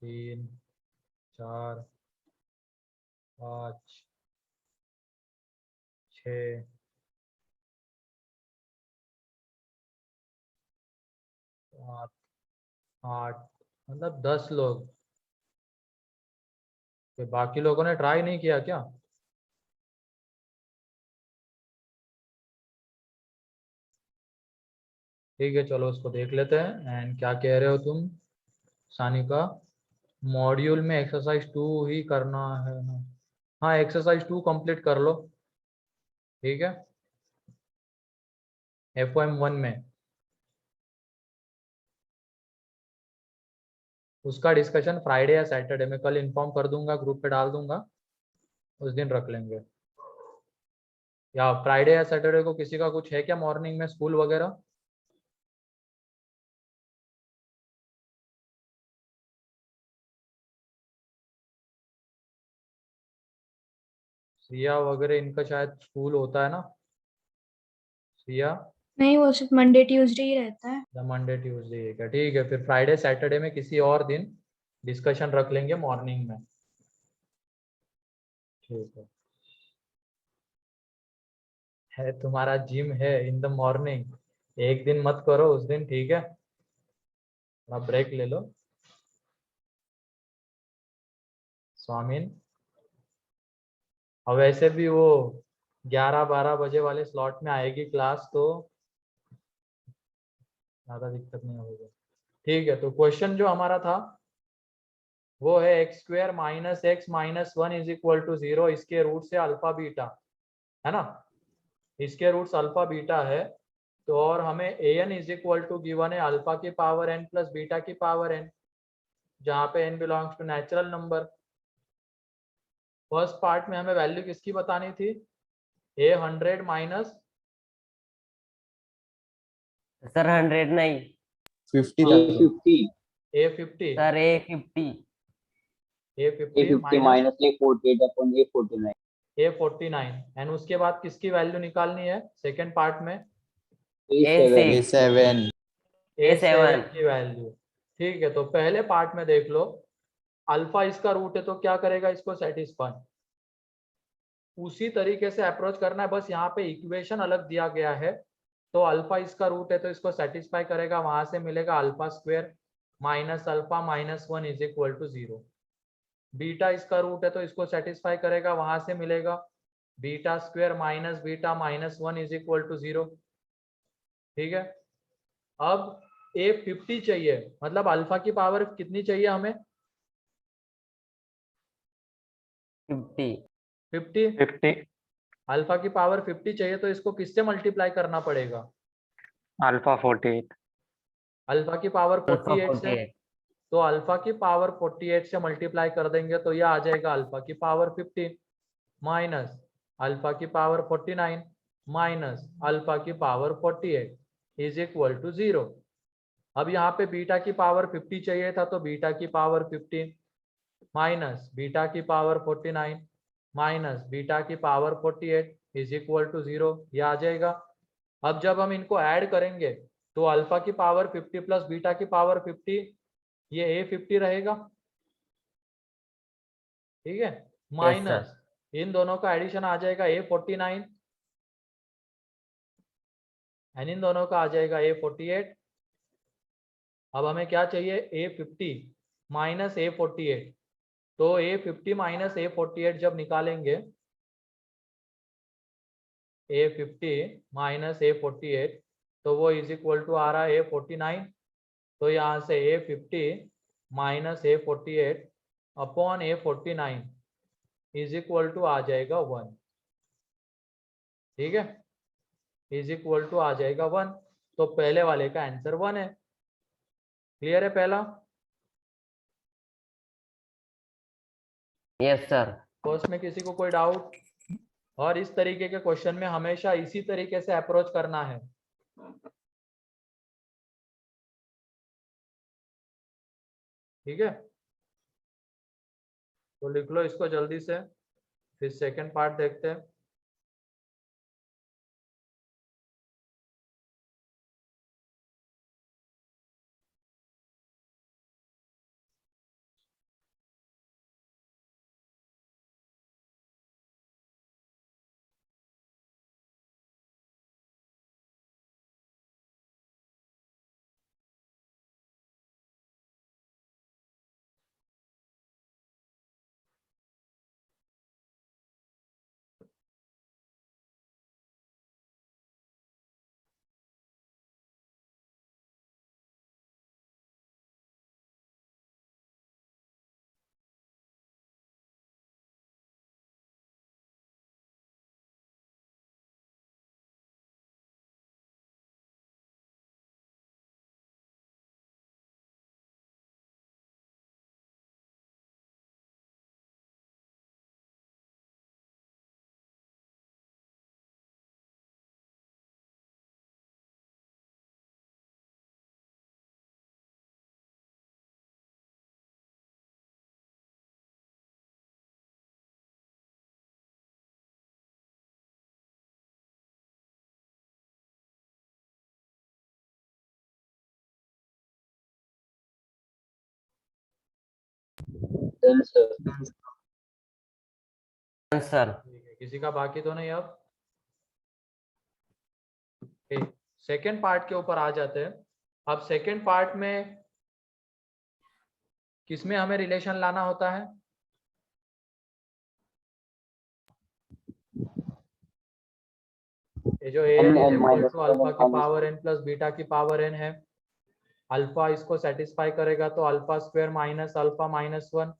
3 4 5 6 7 8, मतलब 10 लोग। तो बाकी लोगों ने ट्राई नहीं किया क्या? ठीक है, चलो उसको देख लेते हैं। एंड क्या कह रहे हो तुम सानिका? मॉड्यूल में एक्सरसाइज 2 ही करना है ना? हाँ, एक्सरसाइज 2 कंप्लीट कर लो। ठीक है, FOM1 में उसका डिस्कशन फ्राइडे या सैटरडे में, कल इन्फॉर्म कर दूंगा, ग्रुप पे डाल दूंगा, उस दिन रख लेंगे। या फ्राइडे या सैटरडे को किसी का कुछ है क्या मॉर्निंग में स्कूल वगैरह? सिया वगैरह इनका शायद स्कूल होता है ना? सिया नहीं, वो सिर्फ मंडे ट्यूसडे ही रहता है। या मंडे ट्यूसडे है क्या? ठीक है, फिर फ्राइडे सैटरडे में किसी और दिन डिस्कशन रख लेंगे मॉर्निंग में। ठीक है तुम्हारा जिम है इन द मॉर्निंग, एक दिन मत करो उस दिन, ठीक है? थोड़ा ब्रेक ले लो। स्वामीन, और वैसे भी वो 11-12 बजे वाले स्लॉट में आएगी क्लास, तो ज़्यादा दिक्कत नहीं होगी। ठीक है, तो क्वेश्चन जो हमारा था वो है x² - x - 1 = 0, इसके रूट से अल्फा बीटा, है ना? इसके रूट्स अल्फा बीटा है। तो और हमें an गिवन है अल्फा की पावर n प्लस बीटा की पावर n, जहाँ पे n belongs to natural number. First part में हमें वैल्यू किसकी बतानी थी? A100 माइनस सर 100 नहीं, 50 था sir. A50 A50, sir A50। A50 A50 minus minus A48 upon A49 A49, and उसके बाद किसकी वैल्यू निकालनी है सेकेंड पार्ट में? A7 A7 A7 की वैल्यू। ठीक है, तो पहले पार्ट में देख लो, अल्फा इसका रूट है तो क्या करेगा इसको सेटिस्फाई, उसी तरीके से अप्रोच करना है, बस यहाँ पे इक्वेशन अलग दिया गया है। तो अल्फा इसका रूट है तो इसको सेटिस्फाई करेगा, वहां से मिलेगा alpha square minus alpha minus 1 = 0। Beta इसका रूट है तो इसको सेटिस्फाई करेगा, वहां से मिलेगा beta square minus beta minus 1 = 0। ठीक है, अब A50 चाहिए, मतलब अल्फा की पावर कितनी चाहिए हमें? 50। 50। अल्फा की पावर 50 चाहिए तो इसको किससे मल्टीप्लाई करना पड़ेगा? अल्फा 48। अल्फा की पावर अल्फा 48 से, 48। तो अल्फा की पावर 48 से मल्टीप्लाई कर देंगे तो यह आ जाएगा अल्फा की पावर 50 माइनस अल्फा की पावर 49 माइनस अल्फा की पावर 48 = 0। अब यहाँ पे बीटा की पावर 50 चाहिए था, तो बीटा की पावर 50 माइनस बीटा की पावर 49 माइनस बीटा की पावर 48 = 0, ये आ जाएगा। अब जब हम इनको ऐड करेंगे तो अल्फा की पावर 50 प्लस बीटा की पावर 50, ये A50 रहेगा, ठीक है? Yes sir. माइनस इन दोनों का एडिशन आ जाएगा A49, एंड इन दोनों का आ जाएगा A48। अब हमें क्या चाहिए? A50 minus A48। तो A50 माइनस A48 जब निकालेंगे, A50 माइनस A48, तो वो इज इक्वल टू आ रहा है A49। तो यहाँ से A50 minus A48 upon A49 is equal to आ जाएगा 1, ठीक है? इज इक्वल टू आ जाएगा 1। तो पहले वाले का आंसर 1 है। क्लियर है पहला? Yes sir. फर्स्ट में किसी को कोई डाउट? और इस तरीके के क्वेश्चन में हमेशा इसी तरीके से अप्रोच करना है। ठीक है, तो लिख लो इसको जल्दी से, फिर सेकंड पार्ट देखते हैं। Done sir. आंसर। ठीक है, किसी का बाकी तो नहीं अब? सेकेंड पार्ट के ऊपर आ जाते हैं। अब सेकेंड पार्ट में किसमें हमें रिलेशन लाना होता है? ये जो n an is n equal minus to 1 alpha n की minus power n plus beta की पावर n है। अल्फा इसको सेटिस्फाई करेगा तो alpha square minus alpha minus 1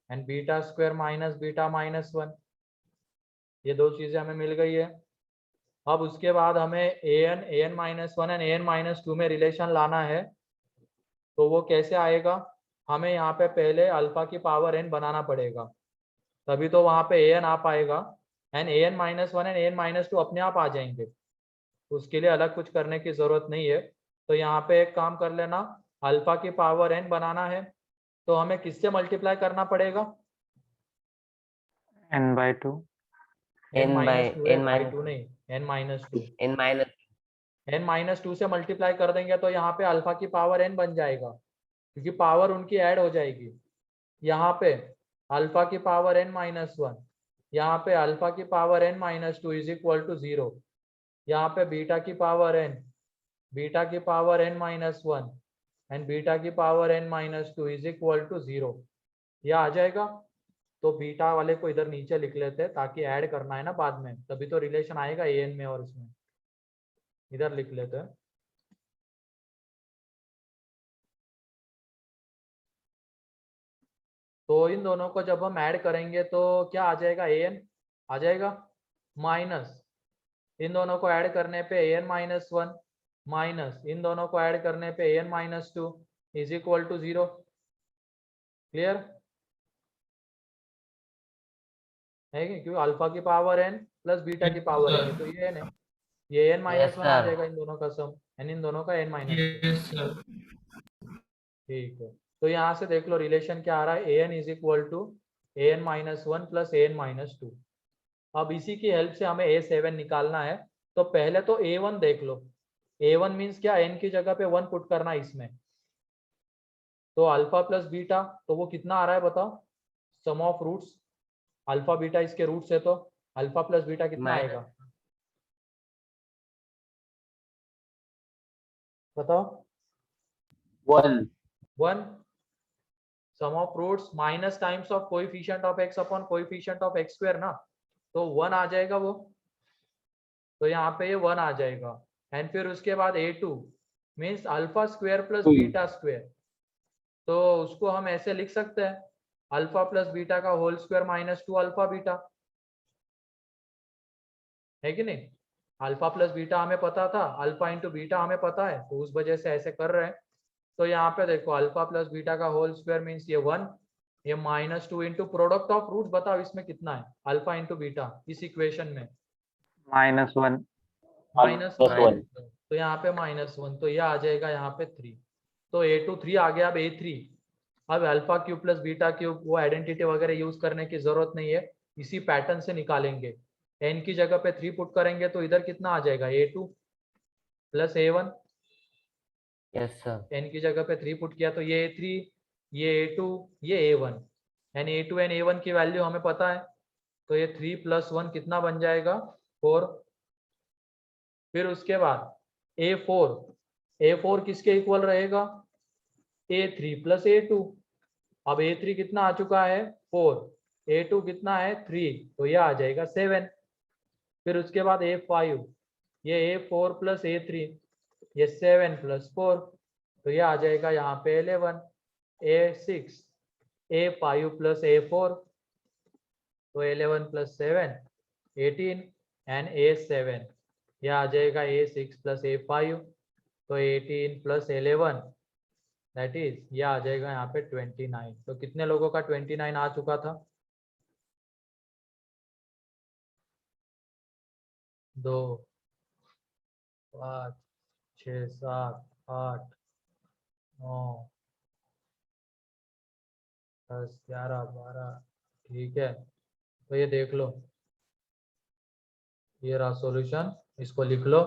and beta square minus beta minus 1। ये दो चीजें हमें मिल गई है। अब उसके बाद हमें an minus 1 and an minus 2 में रिलेशन लाना है। तो वो कैसे आएगा? हमें यहाँ पे पहले अल्फा की पावर n बनाना पड़ेगा, तभी तो वहां पे an आ पाएगा। And an minus 1 and an minus 2 अपने आप आ जाएंगे, उसके लिए अलग कुछ करने की जरूरत नहीं है। तो यहाँ पे एक काम कर लेना, अल्फा की पावर n बनाना है तो हमें किससे मल्टीप्लाई करना पड़ेगा? n/2 n माइनस 2 है, n बाई माइनस 2 नहीं, n minus 2। n minus n minus 2 से मल्टीप्लाई कर देंगे तो यहाँ पे अल्फा की पावर n बन जाएगा, क्योंकि पावर उनकी ऐड हो जाएगी। यहाँ पे अल्फा की पावर n माइनस 1, यहाँ पे अल्फा की power n minus 2 is equal to 0। यहाँ पे बीटा की पावर n, बीटा की power n minus 1 and beta की power n minus 2 is equal to 0। यह आ जाएगा। तो बीटा वाले को इधर नीचे लिख लेते हैं ताकि ऐड करना है ना बाद में, तभी तो रिलेशन आएगा an में और इसमें। इधर लिख लेते हैं। तो इन दोनों को जब हम ऐड करेंगे तो क्या आ जाएगा? an आ जाएगा माइनस इन दोनों को ऐड करने पे an माइनस 1 माइनस इन दोनों को ऐड करने पे an minus 2 is equal to 0। Clear है कि? क्योंकि अल्फा की पावर n प्लस बीटा की पावर n, तो ये n है, ये n माइनस 1 आ सर। जाएगा इन दोनों का सम, एंड इन दोनों का n माइनस 2। ठीक है, तो यहाँ से देख लो रिलेशन क्या आ रहा है, an is equal to an minus 1 plus an minus 2। अब इसी की हेल्प से हमें a7 निकालना है। तो पहले तो a1 देख लो, a1 मीन्स क्या? n की जगह पे 1 पुट करना इसमें। तो अल्फा प्लस बीटा, तो वो कितना आ रहा है बताओ? Sum of roots, alpha beta इसके रूट्स है, तो अल्फा प्लस बीटा कितना माइनस आएगा बताओ? 1 1। Sum of roots minus times of coefficient of x upon coefficient of x square ना, तो 1 आ जाएगा वो। तो यहाँ पे ये 1 आ जाएगा। एंड फिर उसके बाद a2 means alpha square plus beta square, तो उसको हम ऐसे लिख सकते हैं, अल्फा प्लस बीटा का whole square minus 2 alpha beta, है कि नहीं? अल्फा प्लस बीटा हमें पता था, अल्फा इंटू बीटा हमें पता है, तो उस वजह से ऐसे कर रहे हैं। तो यहाँ पे देखो अल्फा प्लस बीटा का होल स्क्वायर मीन्स ये 1, ये minus 2 into product of roots, बताओ इसमें कितना है अल्फा इंटू बीटा इस इक्वेशन में? -1 माइनस plus 1 तो यहाँ पे -1, तो ये आ जाएगा यहाँ पे 3। तो a2 3 आ गया। अब a3, अब alpha cube plus beta cube वो आइडेंटिटी वगैरह यूज करने की जरूरत नहीं है, इसी पैटर्न से निकालेंगे। n की जगह पे 3 पुट करेंगे तो इधर कितना आ जाएगा? a2 plus a1। Yes sir. n की जगह पे 3 पुट किया तो ये a3, ये a2, ये a1। And a2 and a1 की वैल्यू हमें पता है, तो ये 3 प्लस 1 कितना बन जाएगा? 4। फिर उसके बाद a4 किसके इक्वल रहेगा? a3 plus a2। अब a3 कितना आ चुका है? 4। a2 कितना है? 3, तो यह आ जाएगा 7। फिर उसके बाद a5, ये a4 प्लस a3, ये 7 प्लस 4, तो यह आ जाएगा यहाँ पे 11। a6, a5 प्लस a4, तो 11 प्लस 7 18 एंड a7, यह आ जाएगा a6 प्लस a5, तो 18 प्लस 11 दैट इज यह आ जाएगा यहाँ पे 29। तो कितने लोगों का 29 आ चुका था? 2 5 6 7 8 9 10 11 12। ठीक है, तो ये देख लो, ये रहा सॉल्यूशन, इसको लिख लो।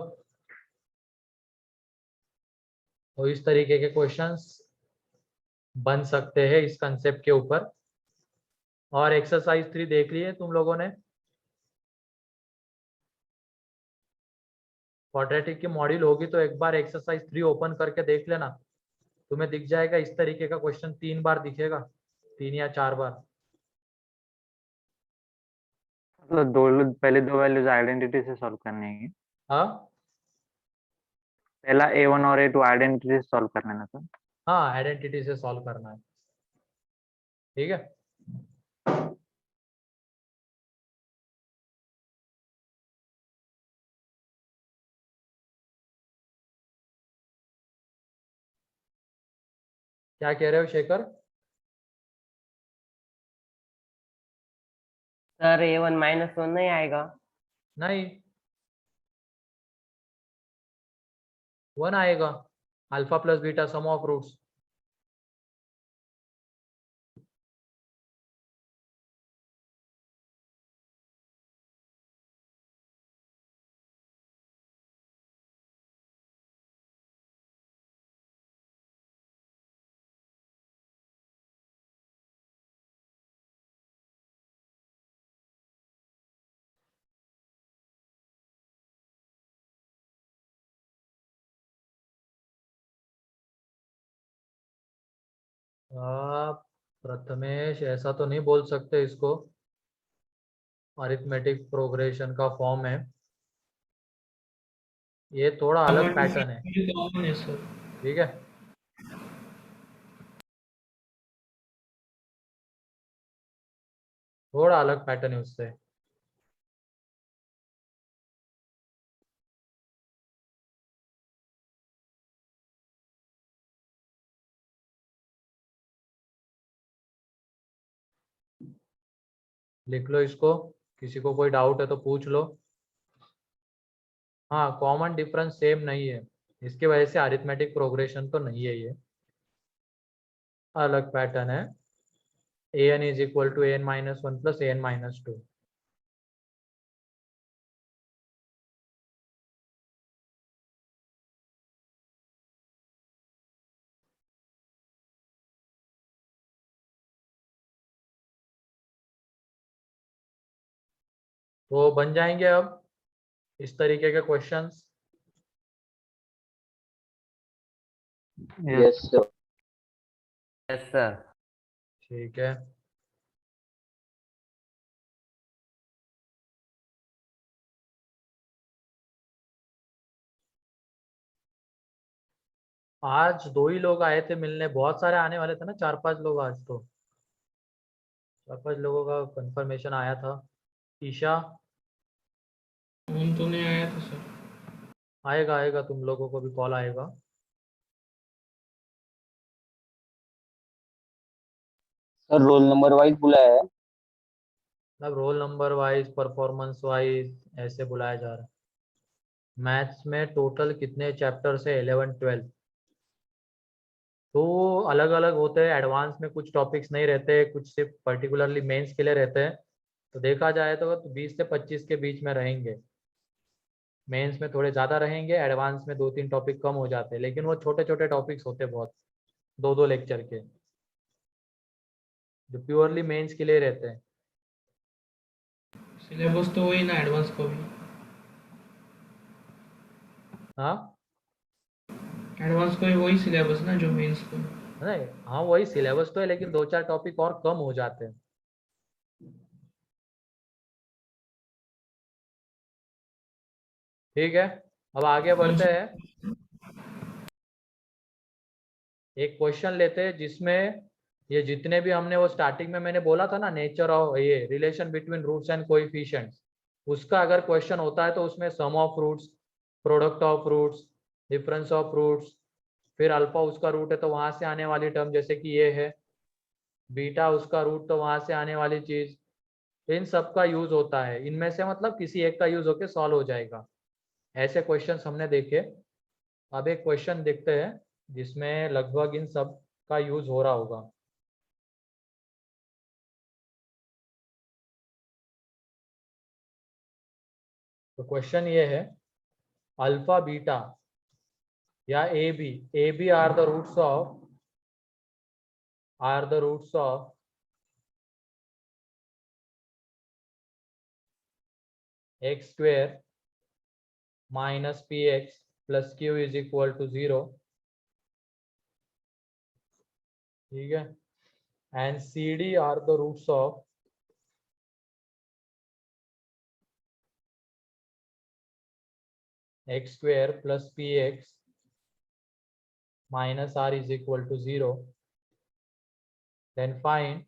तो इस तरीके के क्वेश्चंस बन सकते हैं इस कंसेप्ट के ऊपर। और एक्सरसाइज 3 देख लिए तुम लोगों ने? क्वाड्रेटिक की मॉड्यूल होगी तो एक बार एक्सरसाइज 3 ओपन करके देख लेना, तुम्हें दिख जाएगा इस तरीके का क्वेश्चन 3 बार दिखेगा, 3 या 4 बार। मतलब पहले दो वैल्यूज आइडेंटिटी से सॉल्व करनी है। हाँ पहला A1 और A2 आइडेंटिटी से सॉल्व कर लेना सर। हाँ, आइडेंटिटी से सॉल्व करना है, ठीक है। क्या कह रहे हो शेखर? सर A1 -1 नहीं आएगा? नहीं, 1 आएगा, alpha plus beta sum of roots. Prathamesh, ऐसा तो नहीं बोल सकते इसको, अरिथमेटिक प्रोग्रेशन का फॉर्म है ये, थोड़ा अलग पैटर्न है, कॉमन है सर। ठीक है। थोड़ा अलग पैटर्न है उससे। लिख लो इसको, किसी को कोई डाउट है तो पूछ लो। हाँ, कॉमन डिफरेंस सेम नहीं है, इसकी वजह से अरिथमेटिक प्रोग्रेशन तो नहीं है, ये अलग पैटर्न है। an is equal to an-1 plus an-2। तो बन जाएंगे अब इस तरीके के questions. Yes, sir. Yes sir. ठीक है, आज 2 ही लोग आए थे मिलने, बहुत सारे आने वाले थे ना, 4-5 लोग आज, तो 4-5 लोगों का कंफर्मेशन आया था। ईशा फोन तो नहीं आया था सर। आएगा, आएगा, तुम लोगों को भी कॉल आएगा। सर रोल नंबर वाइज बुलाया है। मतलब roll number wise, performance wise ऐसे बुलाया जा रहा है। मैथ्स में टोटल कितने चैप्टर्स है? 11-12। तो अलग अलग होते हैं, एडवांस में कुछ टॉपिक्स नहीं रहते, कुछ सिर्फ पर्टिकुलरली मेंस के लिए रहते हैं। तो देखा जाए तो 20 से 25 के बीच में रहेंगे, मेंस में थोड़े ज़्यादा रहेंगे, एडवांस में 2-3 टॉपिक कम हो जाते हैं, लेकिन वो छोटे छोटे टॉपिक्स होते हैं बहुत, 2-2 लेक्चर के, जो प्योरली मेंस के लिए रहते हैं। सिलेबस तो वही ना एडवांस को भी। हाँ एडवांस को भी वही सिलेबस ना जो मेंस को। नहीं, हाँ वही सिलेबस तो है, लेकिन 2-4 टॉपिक और कम हो जाते हैं। ठीक है, अब आगे बढ़ते हैं। एक क्वेश्चन लेते हैं जिसमें ये जितने भी हमने वो स्टार्टिंग में मैंने बोला था ना, नेचर ऑफ ये relation between roots and coefficients, उसका अगर क्वेश्चन होता है तो उसमें sum of roots, product of roots, difference of roots, फिर अल्फा उसका रूट है तो वहां से आने वाली टर्म जैसे कि ये है, बीटा उसका रूट तो वहां से आने वाली चीज, इन सब का यूज होता है, इनमें से मतलब किसी एक का यूज होके सॉल्व हो जाएगा। ऐसे क्वेश्चंस हमने देखे। अब एक क्वेश्चन देखते हैं जिसमें लगभग इन सब का यूज हो रहा होगा। तो क्वेश्चन ये है, अल्फा बीटा या a b are the roots of x square minus p x plus q is equal to 0, ठीक है, and c d are the roots of x square plus p x minus r is equal to 0, then find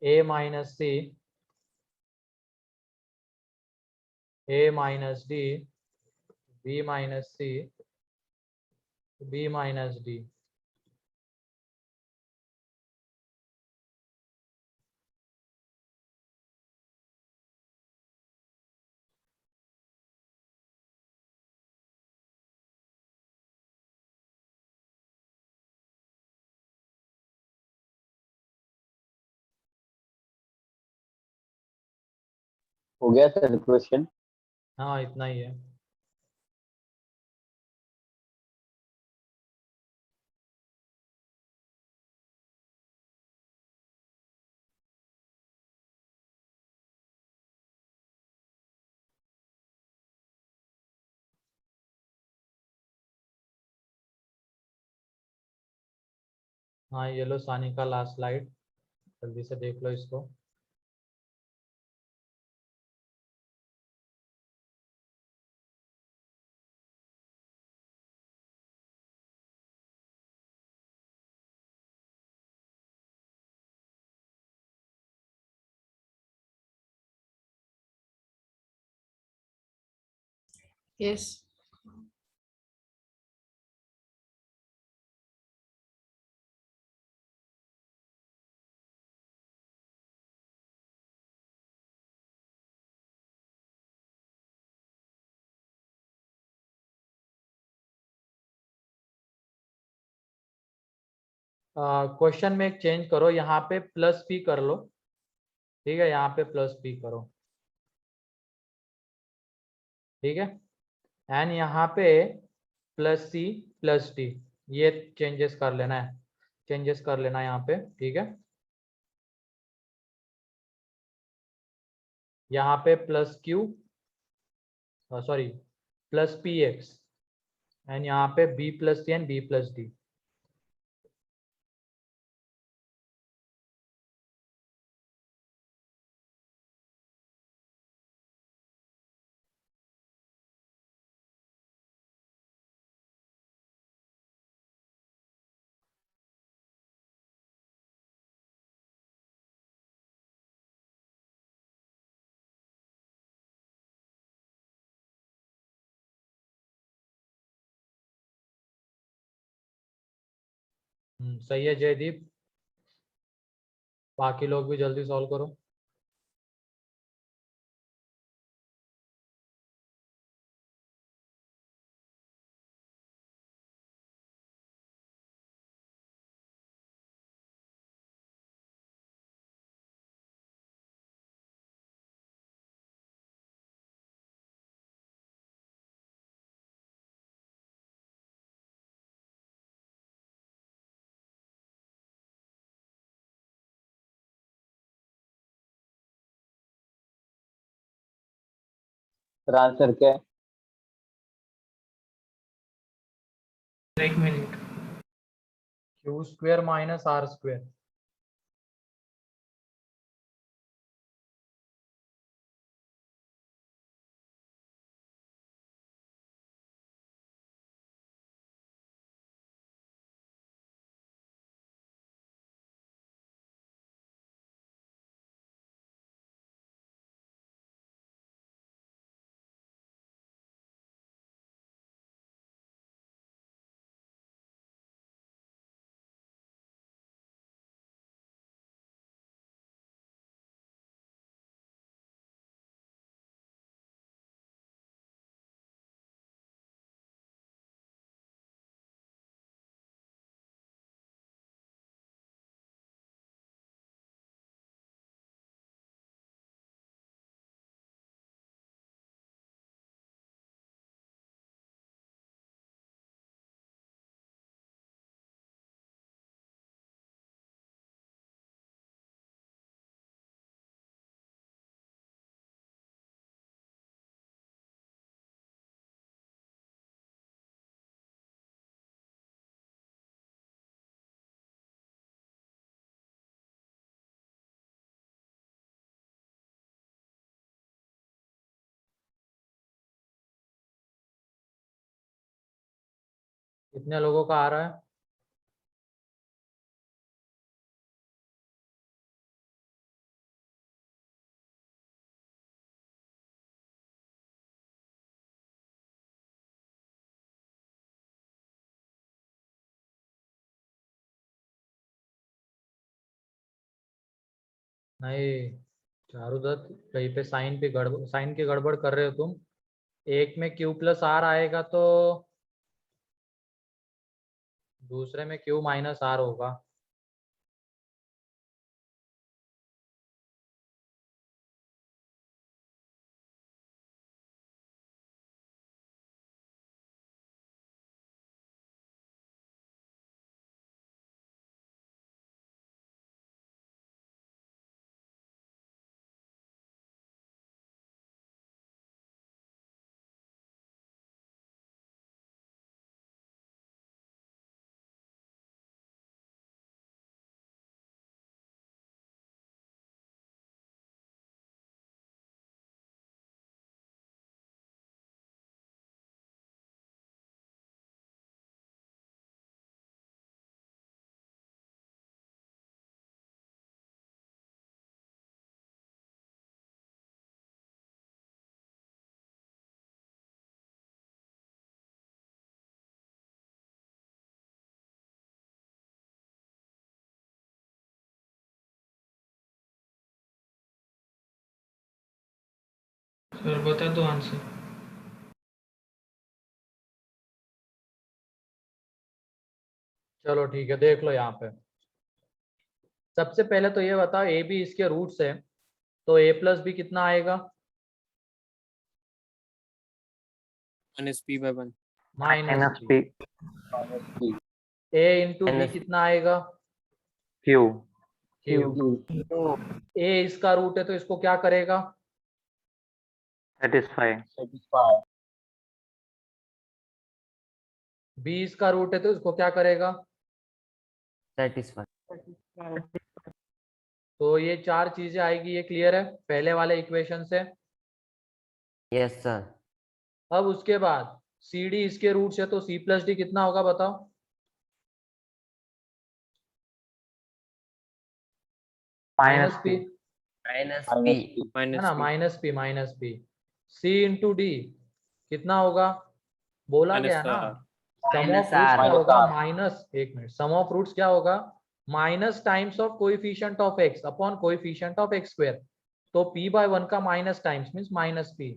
a minus c, a minus d, b minus c, b minus d. हो गया sir question? हाँ इतना ही है। हाँ ये लो सानी का last slide, जल्दी से देख लो इसको। यस। क्वेश्चन में एक चेंज करो, यहाँ पे प्लस पी कर लो, ठीक है, यहाँ पे प्लस पी करो, ठीक है, एंड यहाँ पे प्लस सी प्लस डी, ये चेंजेस कर लेना है, चेंजेस कर लेना है यहाँ पे, ठीक है। यहाँ पे plus q, sorry plus p x, and यहाँ पे b plus c and b plus d. सही है जयदीप, बाकी लोग भी जल्दी सॉल्व करो। सर आंसर क्या है? एक minute. Q square minus r square. कितने लोगों का आ रहा है? नहीं, चारुदत्त कहीं पे साइन की गड़बड़ कर रहे हो तुम। एक में क्यू प्लस आर आएगा तो दूसरे में क्यू माइनस आर होगा। सर बता दो आंसर। चलो ठीक है, देख लो यहाँ पे। सबसे पहले तो ये बताओ, ए बी इसके रूट्स है, तो ए प्लस बी कितना आएगा? -p/1 minus p p. A into b minus कितना आएगा? q Q. ए इसका रूट है तो इसको क्या करेगा? satisfy बी इसका रूट है तो इसको क्या करेगा? सेटिस्फाई। तो ये चार चीजें आएगी, ये क्लियर है पहले वाले इक्वेशन से। Yes sir. अब उसके बाद सी डी इसके रूट है तो सी प्लस डी कितना होगा बताओ? माइनस पी -p है ना, minus p. C into D कितना होगा? बोला गया ना, सम ऑफ माइनस रूट्स आर क्या होगा? माइनस, एक मिनट, सम ऑफ रूट्स क्या होगा? Minus times of coefficient of x upon coefficient of x square. तो p/1 का minus times means minus p.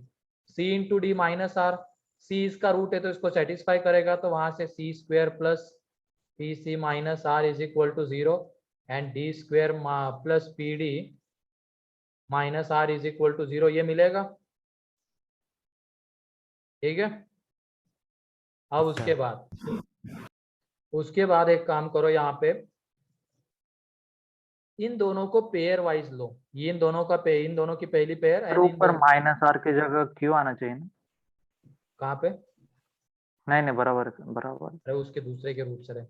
C into d minus r. C इसका root है तो इसको सेटिस्फाई करेगा, तो वहां से c square plus p c minus r is equal to 0 and d square plus p d minus r is equal to 0, ये मिलेगा। ठीक है। अब उसके बाद एक काम करो, यहाँ पे इन दोनों को पेयर वाइज लो। ये इन दोनों की पहली पेयर फिर ऊपर माइनस आर की जगह q आना चाहिए ना? कहाँ पे? नहीं बराबर बराबर। अरे उसके दूसरे के रूट से रहे।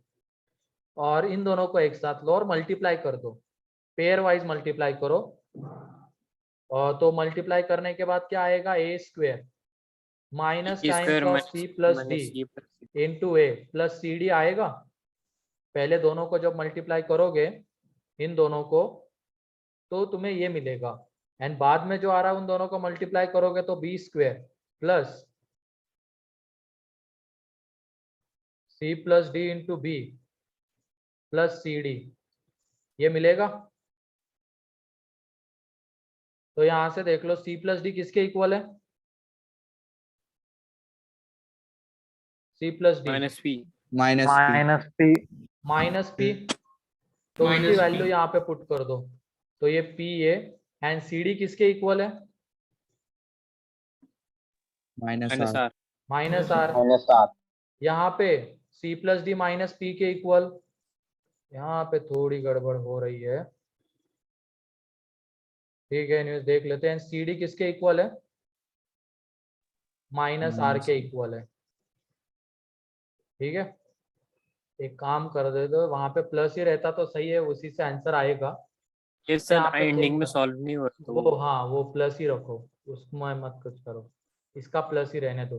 और इन दोनों को एक साथ लो और मल्टीप्लाई कर दो, पेयर वाइज मल्टीप्लाई करो। और तो मल्टीप्लाई करने के बाद क्या आएगा? A square minus times of c plus d into a plus c d आएगा। पहले दोनों को जब मल्टीप्लाई करोगे इन दोनों को तो तुम्हें ये मिलेगा, एंड बाद में जो आ रहा है उन दोनों को मल्टीप्लाई करोगे तो b square plus c plus d into b plus c d, ये मिलेगा। तो यहां से देख लो सी प्लस डी किसके इक्वल है? C plus d minus p. तो Minus उसकी P. वैल्यू यहाँ पे पुट कर दो, तो ये p a and c d किसके इक्वल है? -r minus r. Minus r यहाँ पे c plus d minus p के इक्वल। यहाँ पे थोड़ी गड़बड़ हो रही है, ठीक है, न्यूज देख लेते हैं। सी डी किसके इक्वल है? माइनस आर के इक्वल है। ठीक है, एक काम कर दे दो, वहां पे प्लस ही रहता तो सही है, उसी से आंसर आएगा। ये यहाँ सर पे एंडिंग check में कर। सॉल्व नहीं हो रहा वो हाँ, वो प्लस ही रखो, उसमें मत कुछ करो, इसका प्लस ही रहने दो।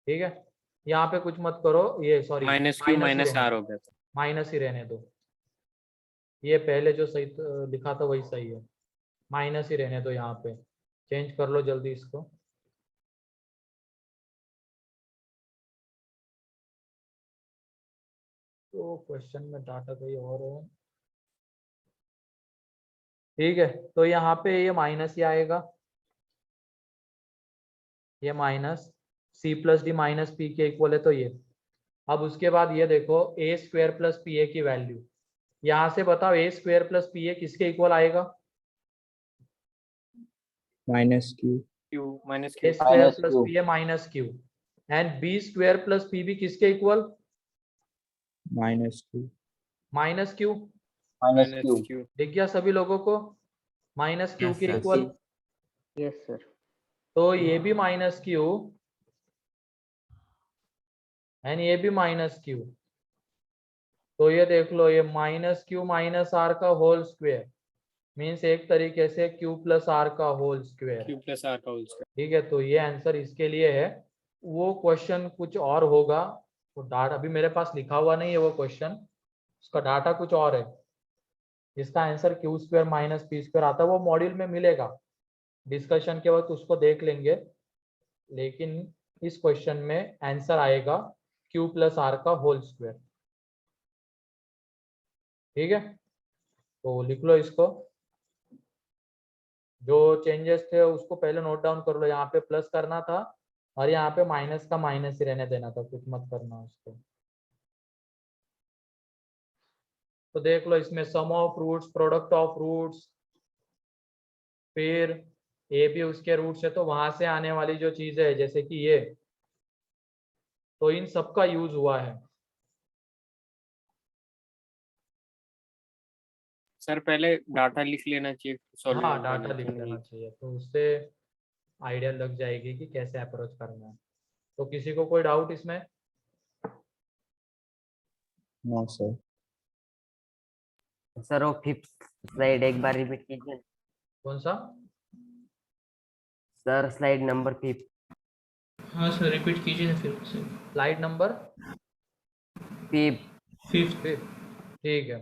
ठीक है, यहाँ पे कुछ मत करो, ये sorry minus q minus r हो गया था। माइनस ही रहने दो, ये पहले जो सही लिखा था वही सही है, माइनस ही रहने दो, यहाँ पे चेंज कर लो जल्दी इसको। तो क्वेश्चन में डाटा कहीं और है, ठीक है। तो यहाँ पे ये माइनस ही आएगा, ये minus c plus d minus p के इक्वल है, तो ये। अब उसके बाद ये देखो a square plus p a की वैल्यू, यहाँ से बताओ a square plus p a किसके इक्वल आएगा? minus q q minus a q square Minus plus Q. P a minus q, and b square plus p b किसके equal? minus q minus q. Minus minus Q. Q दिख गया सभी लोगों को? Minus Q Yes, के sir. Equal, Yes, sir. तो ये भी माइनस क्यू एंड ये भी माइनस क्यू, तो ये देख लो, ये माइनस क्यू माइनस आर का होल स्क्वायर मीन्स एक तरीके से क्यू प्लस आर का whole square, q plus r का होल स्क्वायर। ठीक है। तो ये आंसर इसके लिए है। वो क्वेश्चन कुछ और होगा, तो डाटा अभी मेरे पास लिखा हुआ नहीं है वो क्वेश्चन, उसका डाटा कुछ और है, जिसका answer Q square minus p square आता है, वो मॉड्यूल में मिलेगा, डिस्कशन के वक्त उसको देख लेंगे। लेकिन इस क्वेश्चन में आंसर आएगा क्यू प्लस आर का होल स्क्वायर, ठीक है। तो लिख लो इसको, जो चेंजेस थे उसको पहले नोट डाउन कर लो, यहाँ पे प्लस करना था और यहाँ पे माइनस का माइनस ही रहने देना था, कुछ मत करना उसको। तो देख लो इसमें sum of roots, product of roots, फिर ए भी उसके रूट्स है, तो वहां से आने वाली जो चीजें है जैसे कि ये, तो इन सब का यूज हुआ है। सर पहले डाटा लिख लेना चाहिए सॉल्व हाँ डाटा लिख लेना चाहिए, तो उससे आइडिया लग जाएगी कि कैसे अप्रोच करना है। तो किसी को कोई डाउट इसमें? no sir सर वो फिफ्थ स्लाइड एक बार रिपीट कीजिए। कौन सा? Sir slide number 5। हाँ सर रिपीट कीजिए ना फिर से। Slide number 5। फिफ्थ। ठीक है।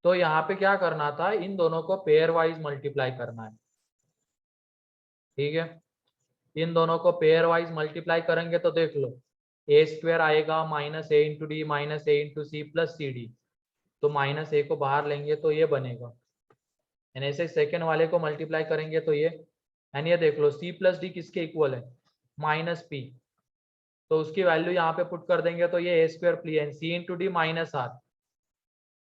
तो यहाँ पे क्या करना था, इन दोनों को पेयर वाइज मल्टीप्लाई करना है, ठीक है। इन दोनों को पेयर वाइज मल्टीप्लाई करेंगे तो देख लो, ए स्क्वायर आएगा minus a into d minus a into c plus c d, तो माइनस ए को बाहर लेंगे तो ये बनेगा, एंड ऐसे सेकेंड वाले को मल्टीप्लाई करेंगे तो ये, एंड ये देख लो सी प्लस डी किसके इक्वल है? माइनस पी, तो उसकी वैल्यू यहाँ पे पुट कर देंगे तो ये ए स्क्वायर प्ली एन c into d minus r,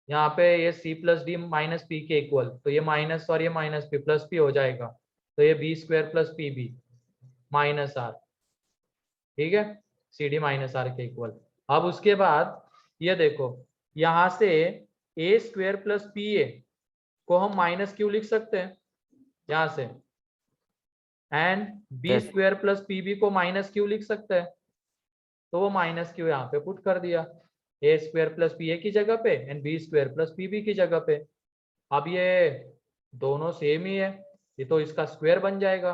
यहाँ पे ये c plus d minus p के इक्वल, तो ये माइनस और ये माइनस पी प्लस पी हो जाएगा, तो ये b square plus p b minus r, ठीक है, सी डी माइनस आर के इक्वल। अब उसके बाद ये देखो, यहाँ से a square plus p a को हम माइनस क्यू लिख सकते हैं यहाँ से, and b Yes. Square plus p b को माइनस क्यू लिख सकते हैं, तो वो माइनस क्यू यहाँ पे पुट कर दिया, a square plus p a की जगह पे and b square plus p b की जगह पे। अब ये दोनों सेम ही है, ये तो इसका स्क्वायर बन जाएगा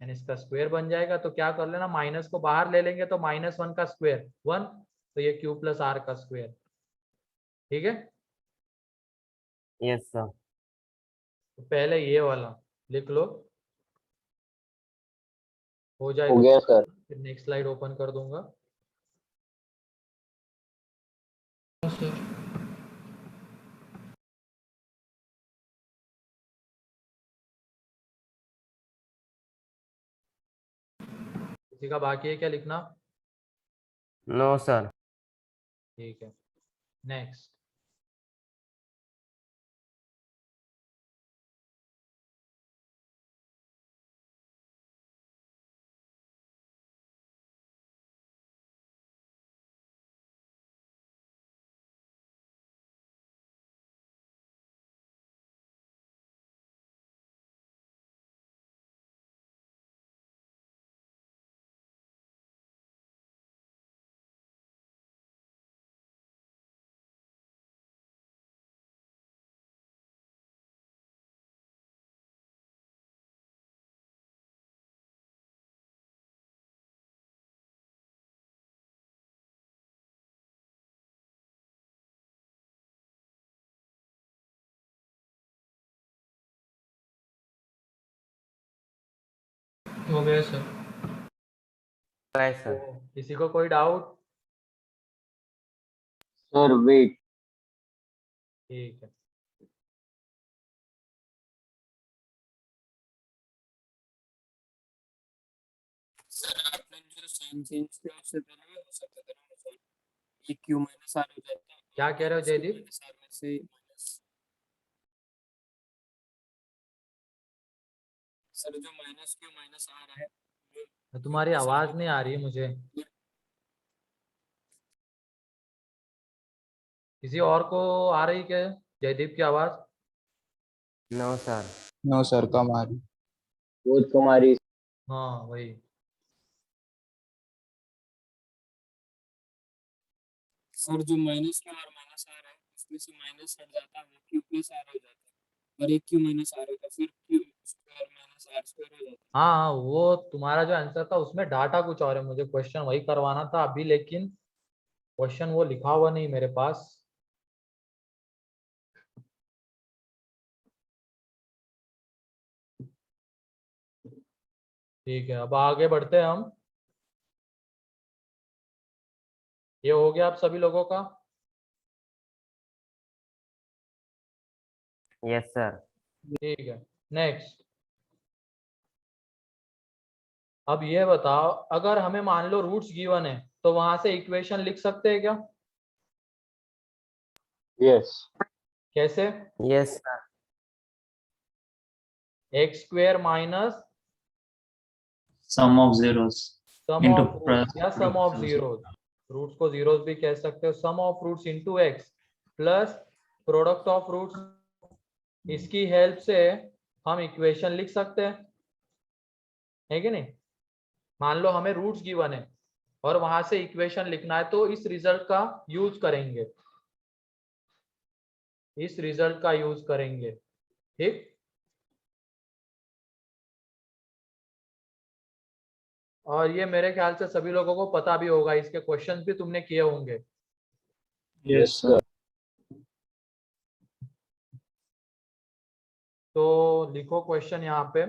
एंड इसका स्क्वायर बन जाएगा, तो क्या कर लेना, माइनस को बाहर ले लेंगे तो माइनस वन का स्क्वायर 1, तो ये क्यू प्लस आर का स्क्वायर, ठीक है। Yes sir. तो पहले ये वाला लिख लो, हो हो जाएगा। गया सर। फिर नेक्स्ट स्लाइड ओपन कर दूंगा। हाँ सर। किसी का बाकी है क्या लिखना? No sir. ठीक है, नेक्स्ट। हो गया सर। है तो सर। किसी को कोई डाउट? सर वेट, ठीक है। सर आपने जो साइन चेंज किया उससे पहले भी हो सकता था ना सर, ये क्यू माइनस आर हो जाता है। क्या कह रहे हो जयदीप? माइनस आर में से माइनस, सर जो माइनस क्यू माइनस आर है वो तुम्हारी आवाज नहीं आ रही है मुझे। किसी और को आ रही क्या जयदीप की आवाज? No sir. नो सर, कम आ रही। बहुत कुमारी। हाँ वही। सर जो माइनस क्यू और माइनस आर है उसमें से माइनस हट जाता है, वो क्यू प्लस आर हो जाता है और एक क्यू माइनस आर होता है, फिर q square minus r square हो जाता हाँ हाँ, वो तुम्हारा जो आंसर था उसमें डाटा कुछ और है, मुझे क्वेश्चन वही करवाना था अभी, लेकिन क्वेश्चन वो लिखा हुआ नहीं मेरे पास। ठीक है, अब आगे बढ़ते हैं हम। ये हो गया आप सभी लोगों का? Yes sir. ठीक है, नेक्स्ट। अब ये बताओ, अगर हमें मान लो रूट्स गिवन है तो वहां से इक्वेशन लिख सकते हैं क्या? यस। कैसे? Yes sir. X square minus Sum of zeros sum into of roots या सम ऑफ जीरोस, रूट्स को जीरोस भी कह सकते हो, sum of roots into x plus product of roots, इसकी हेल्प से हम इक्वेशन लिख सकते हैं, है कि नहीं? मान लो हमें रूट्स गिवन है और वहां से इक्वेशन लिखना है, तो इस रिजल्ट का यूज करेंगे, इस रिजल्ट का यूज करेंगे। ठीक, और ये मेरे ख्याल से सभी लोगों को पता भी होगा, इसके क्वेश्चंस भी तुमने किए होंगे। yes sir. तो लिखो क्वेश्चन यहाँ पे,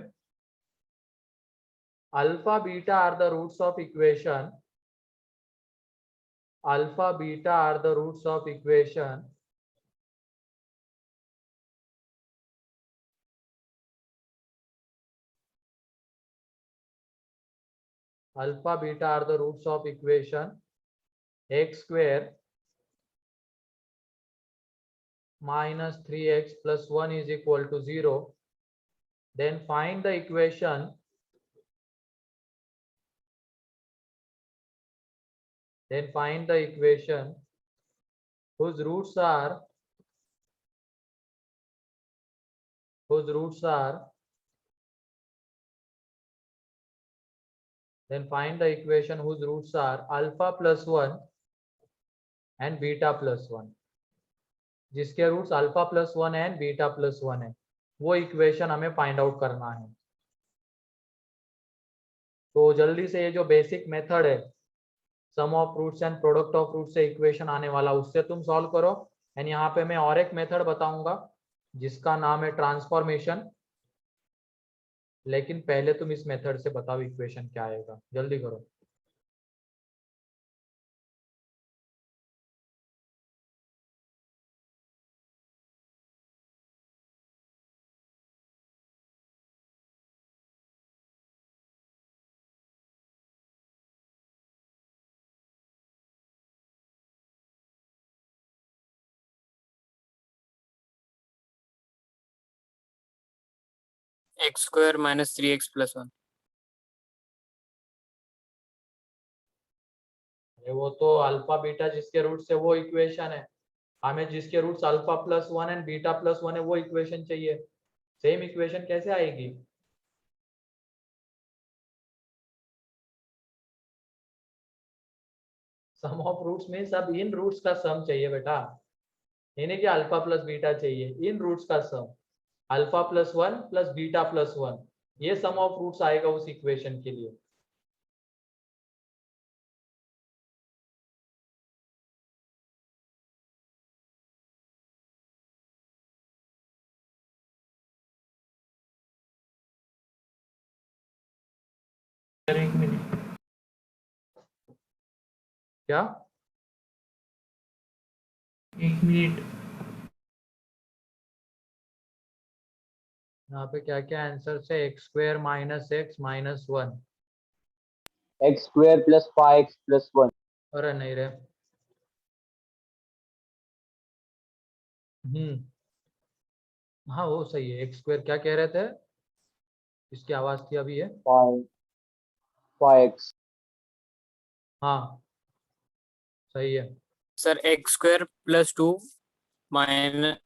alpha beta are the roots of equation, alpha beta are the roots of equation alpha beta are the roots of equation x square minus 3x plus 1 is equal to 0, then find the equation whose roots are alpha plus 1 and beta plus 1, जिसके roots alpha plus 1 and beta plus 1 है, वो equation हमें find out करना है। तो जल्दी से ये जो बेसिक मेथड है sum of roots and product of root से इक्वेशन आने वाला, उससे तुम सॉल्व करो। एंड यहाँ पे मैं और एक मेथड बताऊंगा जिसका नाम है ट्रांसफॉर्मेशन, लेकिन पहले तुम इस मेथड से बताओ इक्वेशन क्या आएगा, जल्दी करो। X square minus 3x plus 1। वो तो अल्फा बीटा जिसके रूट्स है वो इक्वेशन है, हमें जिसके roots alpha plus 1 and beta plus 1 है वो इक्वेशन चाहिए। सेम इक्वेशन कैसे आएगी? सम ऑफ रूट्स में सब इन रूट्स का सम चाहिए बेटा, यानी कि अल्फा प्लस बीटा चाहिए, इन रूट्स का sum, alpha plus 1 plus beta plus 1, ये सम ऑफ रूट्स आएगा उस इक्वेशन के लिए। सर एक मिनट, क्या? एक मिनट। यहाँ पे क्या क्या आंसर है? X square minus x minus one. X square plus 5x plus 1। अरे नहीं रे। हाँ वो सही है। एक्स स्क्वायर क्या कह रहे थे? इसकी आवाज थी अभी ये। 5x। हाँ सही है। Sir x square plus 2 minus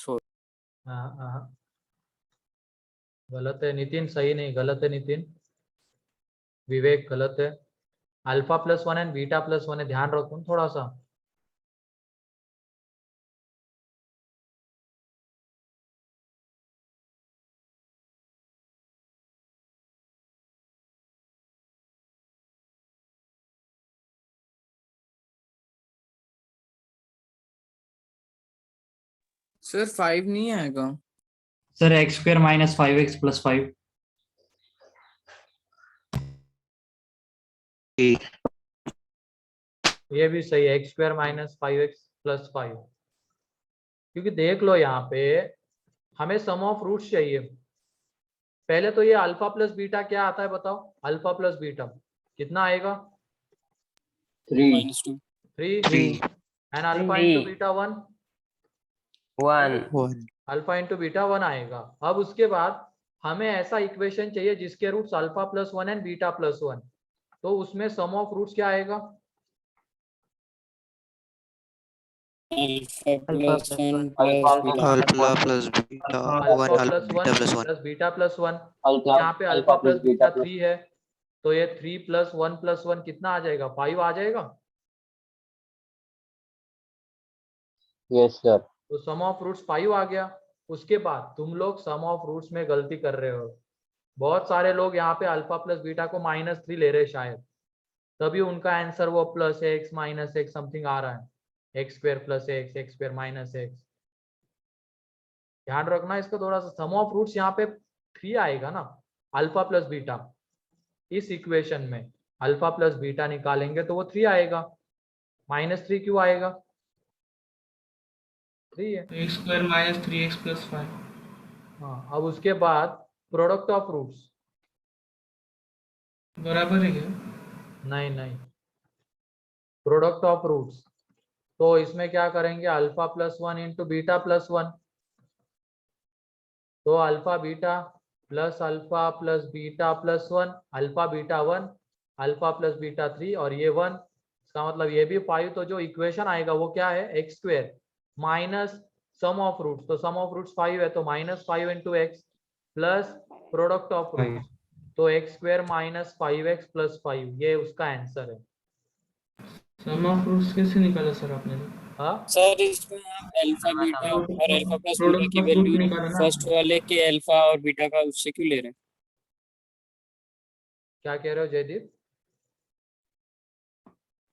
4। हाँ हाँ गलत है नितिन, सही नहीं, गलत है नितिन। विवेक गलत है। Alpha plus one and beta plus one है, ध्यान रखो न थोड़ा सा। सर 5 नहीं आएगा। Sir x square minus 5x plus 5। ये भी सही है, x square minus 5x plus 5। क्योंकि देख लो यहाँ पे हमें सम ऑफ रूट्स चाहिए। पहले तो ये अल्फा प्लस बीटा क्या आता है बताओ? अल्फा प्लस बीटा कितना आएगा? 3। -2 3 and alpha into beta 1। 1 1 alpha into beta 1 आएगा। अब उसके बाद हमें ऐसा इक्वेशन चाहिए जिसके roots alpha plus 1 and beta plus 1। तो उसमें सम ऑफ रूट्स क्या आएगा? Alpha plus 1 alpha plus beta. Alpha plus beta alpha 1 plus beta 1 plus 1 plus beta plus 1। Alpha यहाँ पे अल्फा प्लस बीटा 3 है, तो ये 3 प्लस 1 कितना आ जाएगा? 5 आ जाएगा। Yes sir. तो सम ऑफ रूट्स 5 आ गया। उसके बाद तुम लोग सम ऑफ रूट्स में गलती कर रहे हो। बहुत सारे लोग यहाँ पे अल्फा प्लस बीटा को -3 ले रहे शायद, तभी उनका आंसर वो plus x minus x something आ रहा है। X square plus x, x square minus x. ध्यान रखना इसका थोड़ा सा। सम ऑफ रूट्स यहाँ पे 3 आएगा ना, अल्फा प्लस बीटा। इस इक्वेशन में अल्फा प्लस बीटा निकालेंगे तो वो 3 आएगा। -3 क्यों आएगा? 3 है। तो x square minus 3x plus 5। हाँ अब उसके बाद प्रोडक्ट ऑफ रूट्स। बराबर है क्या? नहीं नहीं, प्रोडक्ट ऑफ रूट्स। तो इसमें क्या करेंगे? Alpha plus 1 into beta plus 1। तो alpha beta plus beta plus 1, alpha beta 1, alpha plus beta 3 और ये 1। इसका मतलब ये भी 5। तो जो इक्वेशन आएगा वो क्या है? X square minus sum of roots. तो सम ऑफ रूट्स 5 है तो -5 into x plus product of roots. तो x square minus 5x plus 5, ये उसका आंसर है। सम ऑफ रूट्स कैसे निकाला सर आपने? हाँ सर इसमें आप अल्फा बीटा और अल्फा प्लस बीटा प्रोडक्ट की ऑफ रूट वैल्यू निकाला ना? फर्स्ट वाले के अल्फा और बीटा का उससे क्यों ले रहे हैं? क्या कह रहे हो जयदीप?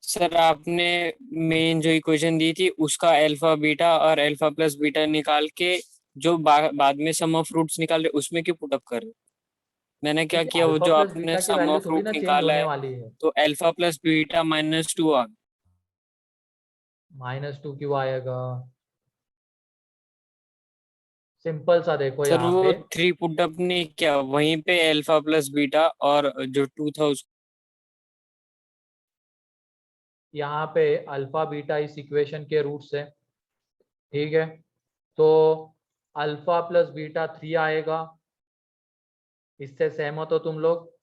सर आपने मेन जो इक्वेशन दी थी उसका अल्फा बीटा और अल्फा प्लस बीटा निकाल के जो बाद में सम ऑफ रूट्स निकाल रहे उसमें क्यों पुट अप कर रहे? मैंने क्या किया, वो अल्फा जो प्लस आपने बीटा की सम वैल्यू ऑफ थोड़ी रूट ना चेंज निकाला होने है वाली है। तो अल्फा प्लस बीटा -2 आ गया। -2 क्यों आएगा? सिंपल सा देखो सर यहाँ वो पे। 3 पुट अप नहीं किया, वहीं पे अल्फा प्लस बीटा और जो 2 था उस यहाँ पे अल्फा बीटा इस इक्वेशन के रूट्स है, ठीक है। तो अल्फा प्लस बीटा 3 आएगा। इससे सहमत हो तुम लोग?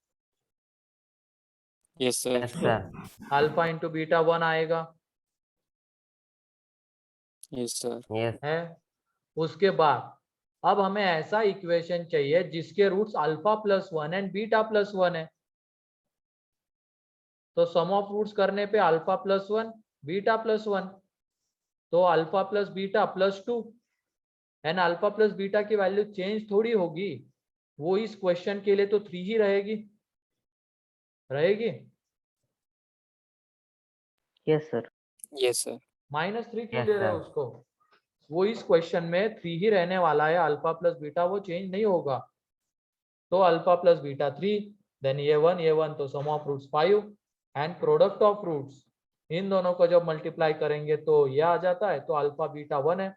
Yes sir. Yes sir alpha into beta 1 आएगा यस सर। यस है। उसके बाद अब हमें ऐसा इक्वेशन चाहिए जिसके roots alpha plus 1 and beta plus 1 है। तो सम ऑफ रूट्स करने पे अल्फा प्लस 1 बीटा प्लस 1, तो alpha plus beta plus 2 and alpha plus beta की वैल्यू चेंज थोड़ी होगी। वो इस क्वेश्चन के लिए तो 3 ही रहेगी। रहेगी? Yes sir yes sir. -3 क्यों यस ले रहे हो सर उसको? वो इस क्वेश्चन में 3 ही रहने वाला है। अल्फा प्लस बीटा वो चेंज नहीं होगा। तो अल्फा प्लस बीटा 3 देन ये वन तो sum of roots 5 and product of roots इन दोनों को जब मल्टीप्लाई करेंगे तो ये आ जाता है, तो अल्फा बीटा 1 है,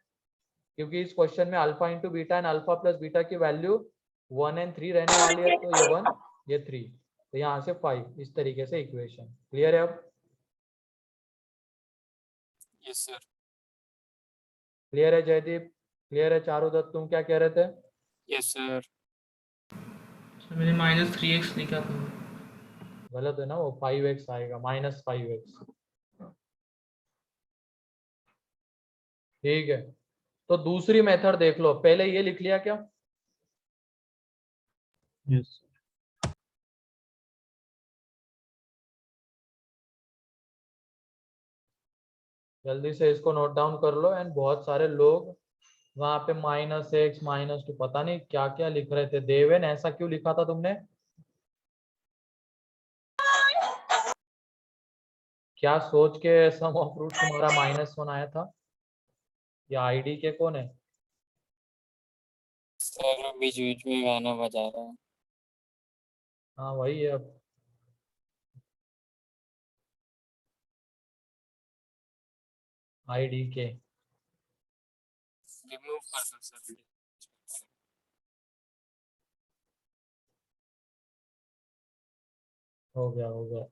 क्योंकि इस क्वेश्चन में alpha into beta and alpha plus beta की वैल्यू 1 एंड 3 रहने वाली है, तो ये 1 ये 3, तो यहाँ से 5, इस तरीके से इक्वेशन क्लियर है। अब यस सर। क्लियर है जयदीप, क्लियर है चारुदत्त, तुम क्या कह रहे थे? Yes sir. सर मैंने -3x लिखा था। गलत है ना, वो 5x आएगा, -5x। ठीक है, तो दूसरी मेथड देख लो, पहले ये लिख लिया क्या? यस जल्दी से इसको नोट डाउन कर लो। एंड बहुत सारे लोग वहां पे -x -2 पता नहीं क्या क्या लिख रहे थे। देवेन ऐसा क्यों लिखा था तुमने? क्या सोच के सम ऑफ रूट तुम्हारा -1 आया था? या आईडी के कौन है? सर बीच बीच में गाना बजा रहा है। हाँ वही है। अब आईडी के रिमूव कर दो सर। हो गया हो गया।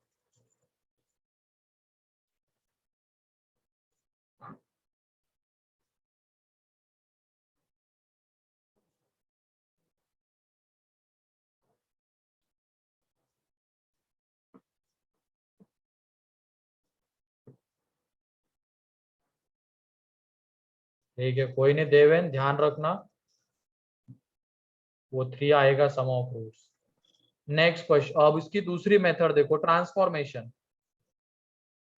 ठीक है, कोई नहीं देवेन, ध्यान रखना वो 3 आएगा सम ऑफ रूट्स। नेक्स्ट क्वेश्चन, अब इसकी दूसरी मेथड देखो, transformation.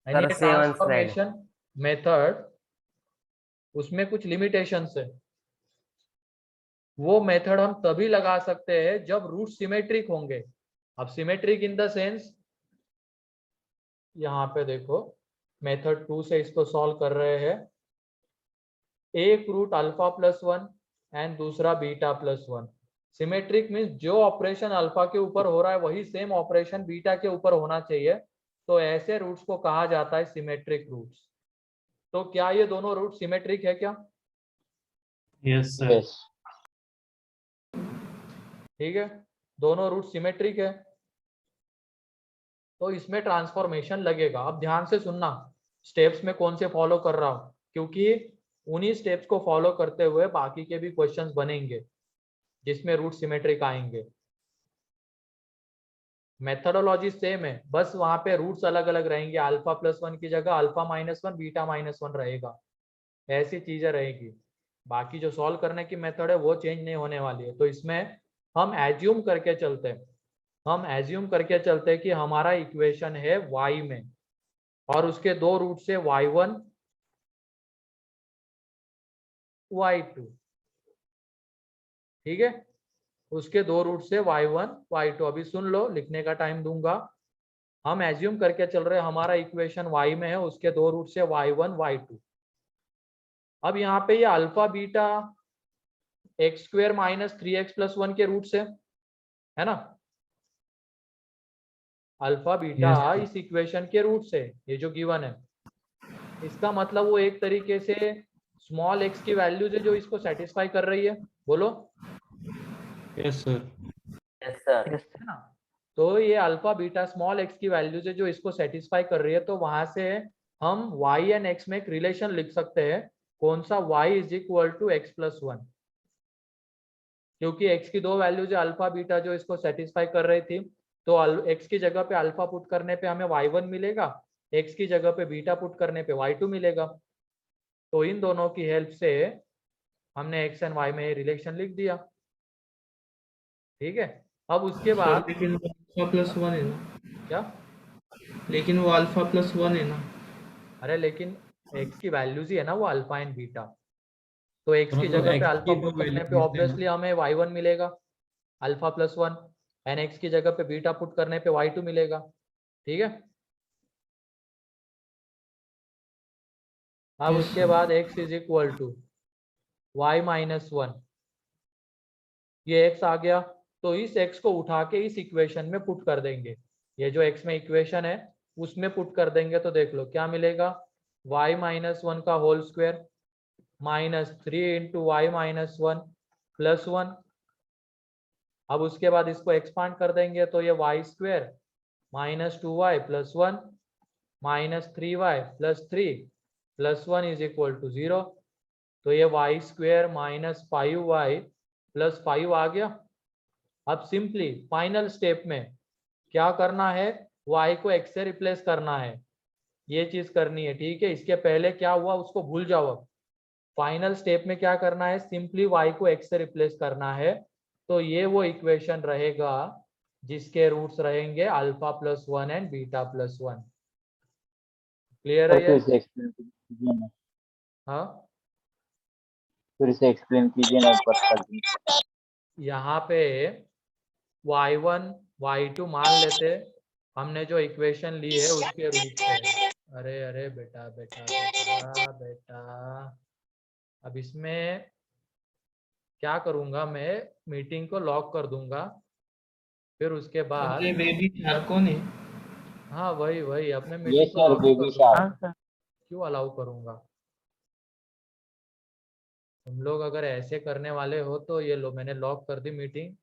Sir, seven slide. Transformation method, उसमें कुछ लिमिटेशंस है। वो मेथड हम तभी लगा सकते हैं जब रूट सिमेट्रिक होंगे। अब सिमेट्रिक इन द सेंस, यहाँ पे देखो मेथड 2 से इसको सॉल्व कर रहे हैं। एक रूट अल्फा प्लस 1 एंड दूसरा बीटा प्लस 1। सिमेट्रिक मीन्स जो ऑपरेशन अल्फा के ऊपर हो रहा है वही सेम ऑपरेशन बीटा के ऊपर होना चाहिए, तो ऐसे रूट्स को कहा जाता है सिमेट्रिक रूट्स। तो क्या ये दोनों रूट सिमेट्रिक है क्या? यस सर यस ठीक है, दोनों रूट सिमेट्रिक है, तो इसमें ट्रांसफॉर्मेशन लगेगा। अब ध्यान से सुनना, स्टेप्स में कौन से फॉलो कर रहा हूं, क्योंकि उन्हीं स्टेप्स को फॉलो करते हुए बाकी के भी क्वेश्चंस बनेंगे जिसमें रूट सिमेट्रिक आएंगे। मेथडोलॉजी सेम है, बस वहां पे रूट्स अलग अलग रहेंगे। अल्फा प्लस 1 की जगह अल्फा -1 बीटा -1 रहेगा, ऐसी चीजें रहेगी। बाकी जो सॉल्व करने की मेथड है वो चेंज नहीं होने वाली है। तो इसमें हम एज्यूम करके चलते हैं, कि हमारा इक्वेशन है y में और उसके दो रूट से y1 y2। ठीक है, उसके दो रूट से y1 y2। अभी सुन लो, लिखने का टाइम दूंगा। हम एज्यूम करके चल रहे हैं हमारा इक्वेशन y में है, उसके दो रूट से y1 y2। अब यहाँ पे ये अल्फा बीटा x² - 3x + 1 के रूट से है ना, अल्फा बीटा Yes. इस इक्वेशन के रूट से, ये जो गिवन है। इसका मतलब वो एक तरीके से स्मॉल x की वैल्यूज है जो इसको सेटिस्फाई कर रही है। बोलो यस सर Yes, sir. है ना। तो ये अल्फा बीटा स्मॉल x की वैल्यूज है जो इसको सेटिस्फाई कर रही है। तो वहां से हम y एंड x में एक रिलेशन लिख सकते हैं। कौन सा? y = x + 1, क्योंकि x की दो वैल्यूज है अल्फा बीटा जो इसको सेटिस्फाई कर रही थी। तो x की जगह पे अल्फा पुट करने पे हमें y1 मिलेगा, x की जगह पे बीटा पुट करने पे y2 मिलेगा। तो इन दोनों की हेल्प से हमने x एंड y में ये रिलेशन लिख दिया। ठीक है, अब उसके बाद लेकिन वो अल्फा प्लस 1 है ना, क्या? लेकिन वो अल्फा प्लस 1 है ना। अरे लेकिन x की वैल्यूज ही है ना वो अल्फा एंड बीटा, तो x की मतलब जगह पे x अल्फा की पुट दो करने पे values हैं। ऑब्वियसली हमें y1 मिलेगा अल्फा + 1, एंड x की जगह पे बीटा पुट करने पे y2 मिलेगा। ठीक है, अब Yes, उसके sir. बाद x = y - 1, ये x आ गया। तो इस x को उठा के इस इक्वेशन में पुट कर देंगे। ये जो x में इक्वेशन है उसमें पुट कर देंगे तो देख लो क्या मिलेगा, y माइनस 1 का whole square minus 3 into y minus 1 plus 1। अब उसके बाद इसको एक्सपांड कर देंगे तो ये y square minus 2y plus 1 minus 3y plus 3 plus 1 is equal to 0। तो ये y square minus 5y plus 5 आ गया। अब सिंपली फाइनल स्टेप में क्या करना है, y को x से रिप्लेस करना है, ये चीज करनी है, ठीक है। इसके पहले क्या हुआ उसको भूल जाओ। अब फाइनल स्टेप में क्या करना है, सिंपली y को x से रिप्लेस करना है। तो ये वो इक्वेशन रहेगा जिसके रूट्स रहेंगे alpha plus 1 and beta plus 1। Clear है फिर ये? से एक्सप्लेन कीजिए ना, हाँ, फिर से एक्सप्लेन कीजिए ना, ऊपर कर दीजिए। यहाँ पे y1 y2 मान लेते, हमने जो इक्वेशन ली है उसके रूट है। अरे अरे बेटा बेटा बेटा बेटा, अब इसमें क्या करूंगा मैं, मीटिंग को लॉक कर दूंगा, फिर उसके बाद अपने बेबी चार कौन है? हाँ वही वही अपने ये मीटिंग को सर लॉक बेबी कर दूंगा। शार्क। क्यों अलाउ करूंगा? तुम लोग अगर ऐसे करने वाले हो तो ये लो, मैंने लॉक कर दी मीटिंग।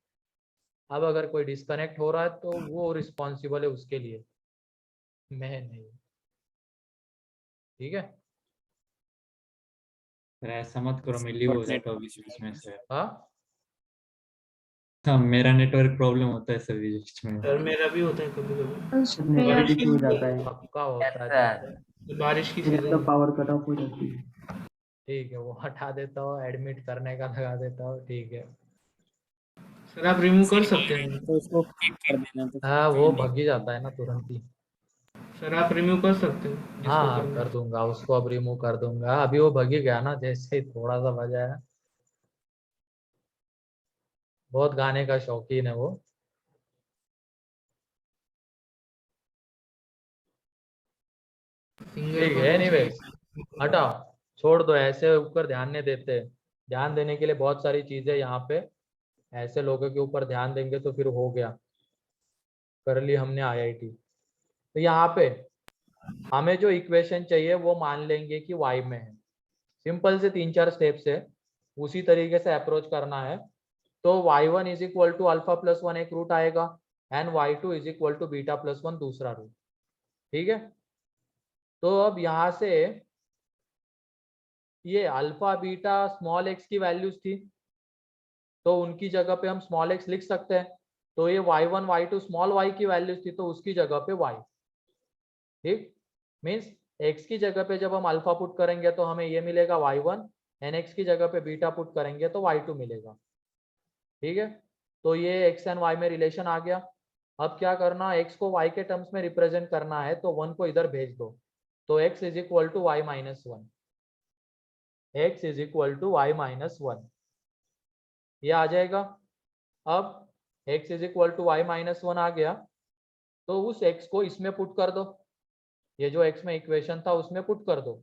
अब अगर कोई डिस्कनेक्ट हो रहा है तो वो रिस्पॉन्सिबल है उसके लिए, मैं नहीं। ठीक है? सर ऐसा मत करो, मैं लीव हो जाता हूँ बीच बीच में से। हाँ हाँ, मेरा नेटवर्क प्रॉब्लम होता है सर बीच में। सर मेरा भी होता है कभी कभी। उस पे बारिश की पक्का होता है Yes, तुमसे। बारिश की सीजन पावर कट ऑफ हो जाती है। ठीक है, वो हटा देता हूँ, एडमिट करने का लगा देता हूँ, ठीक है। सर आप रिमूव कर सकते हैं। तो उसको किक कर देना तो हाँ वो भग ही जाता है ना तुरंत ही। सर आप रिमूव कर सकते हैं जिसको हाँ हाँ करना कर दूंगा उसको, अब रिमूव कर दूंगा। अभी वो भग ही गया ना, जैसे ही थोड़ा सा बजा है। बहुत गाने का शौकीन है वो। सिंगर ठीक को है, तो एनीवेज हटाओ, छोड़ दो, ऐसे ऊपर ध्यान नहीं देते। ध्यान देने के लिए बहुत सारी चीजें यहाँ पे, ऐसे लोगों के ऊपर ध्यान देंगे तो फिर हो गया, कर ली हमने आईआईटी। तो यहाँ पे हमें जो इक्वेशन चाहिए वो मान लेंगे कि y में है। सिंपल से 3-4 स्टेप से उसी तरीके से अप्रोच करना है। तो y1 is equal to alpha plus 1 एक रूट आएगा and y2 is equal to beta plus 1 दूसरा रूट। ठीक है? तो अब यहाँ से ये अल्फा बीटा स्मॉल x की वैल्यूज थी, तो उनकी जगह पे हम स्मॉल x लिख सकते हैं। तो ये y1 y2 स्मॉल y की वैल्यूज थी, तो उसकी जगह पे y। ठीक, मीन्स x की जगह पे जब हम अल्फा पुट करेंगे तो हमें ये मिलेगा y1 एंड x की जगह पे बीटा पुट करेंगे तो y2 मिलेगा। ठीक है? तो ये x एंड y में रिलेशन आ गया। अब क्या करना, x को y के टर्म्स में रिप्रेजेंट करना है तो 1 को इधर भेज दो, तो x is equal to y minus 1, x is equal to y minus 1, ये आ जाएगा। अब x is equal to y minus 1 आ गया, तो उस x को इसमें पुट कर दो, ये जो x में इक्वेशन था उसमें पुट कर दो।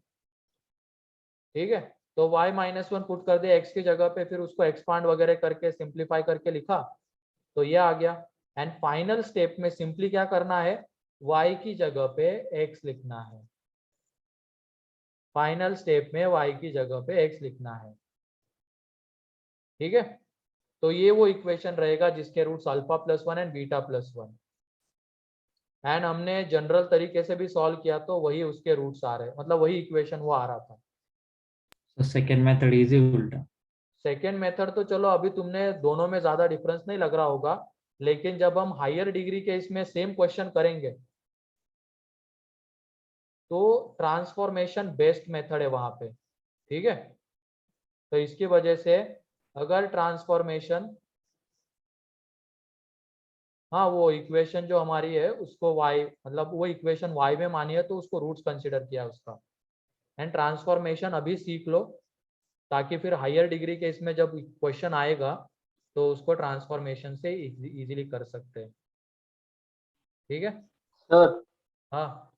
ठीक है? तो y माइनस 1 पुट कर दे x की जगह पे, फिर उसको एक्सपांड वगैरह करके सिंप्लीफाई करके लिखा तो ये आ गया। एंड फाइनल स्टेप में सिंपली क्या करना है, y की जगह पे x लिखना है। फाइनल स्टेप में y की जगह पे x लिखना है। ठीक है? तो ये वो इक्वेशन रहेगा जिसके roots alpha plus 1 and beta plus 1। And हमने जनरल तरीके से भी सॉल्व किया तो वही उसके रूट्स आ रहे, मतलब वही इक्वेशन वो आ रहा था। तो सेकेंड मेथड इजी उल्टा। सेकेंड मेथड तो चलो अभी तुमने दोनों में ज्यादा डिफरेंस नहीं लग रहा होगा, लेकिन जब हम हायर डिग्री के इसमें सेम क्वेश्चन करेंगे तो ट्रांसफॉर्मेशन बेस्ड मेथड है वहां पे। ठीक है? तो इसकी वजह से अगर ट्रांसफॉर्मेशन, हाँ वो इक्वेशन जो हमारी है उसको y, मतलब वो इक्वेशन y में मानी है तो उसको रूट्स कंसीडर किया उसका। एंड ट्रांसफॉर्मेशन अभी सीख लो ताकि फिर हायर डिग्री के इसमें जब क्वेश्चन आएगा तो उसको ट्रांसफॉर्मेशन से इजीली कर सकते हैं। ठीक है? सर हाँ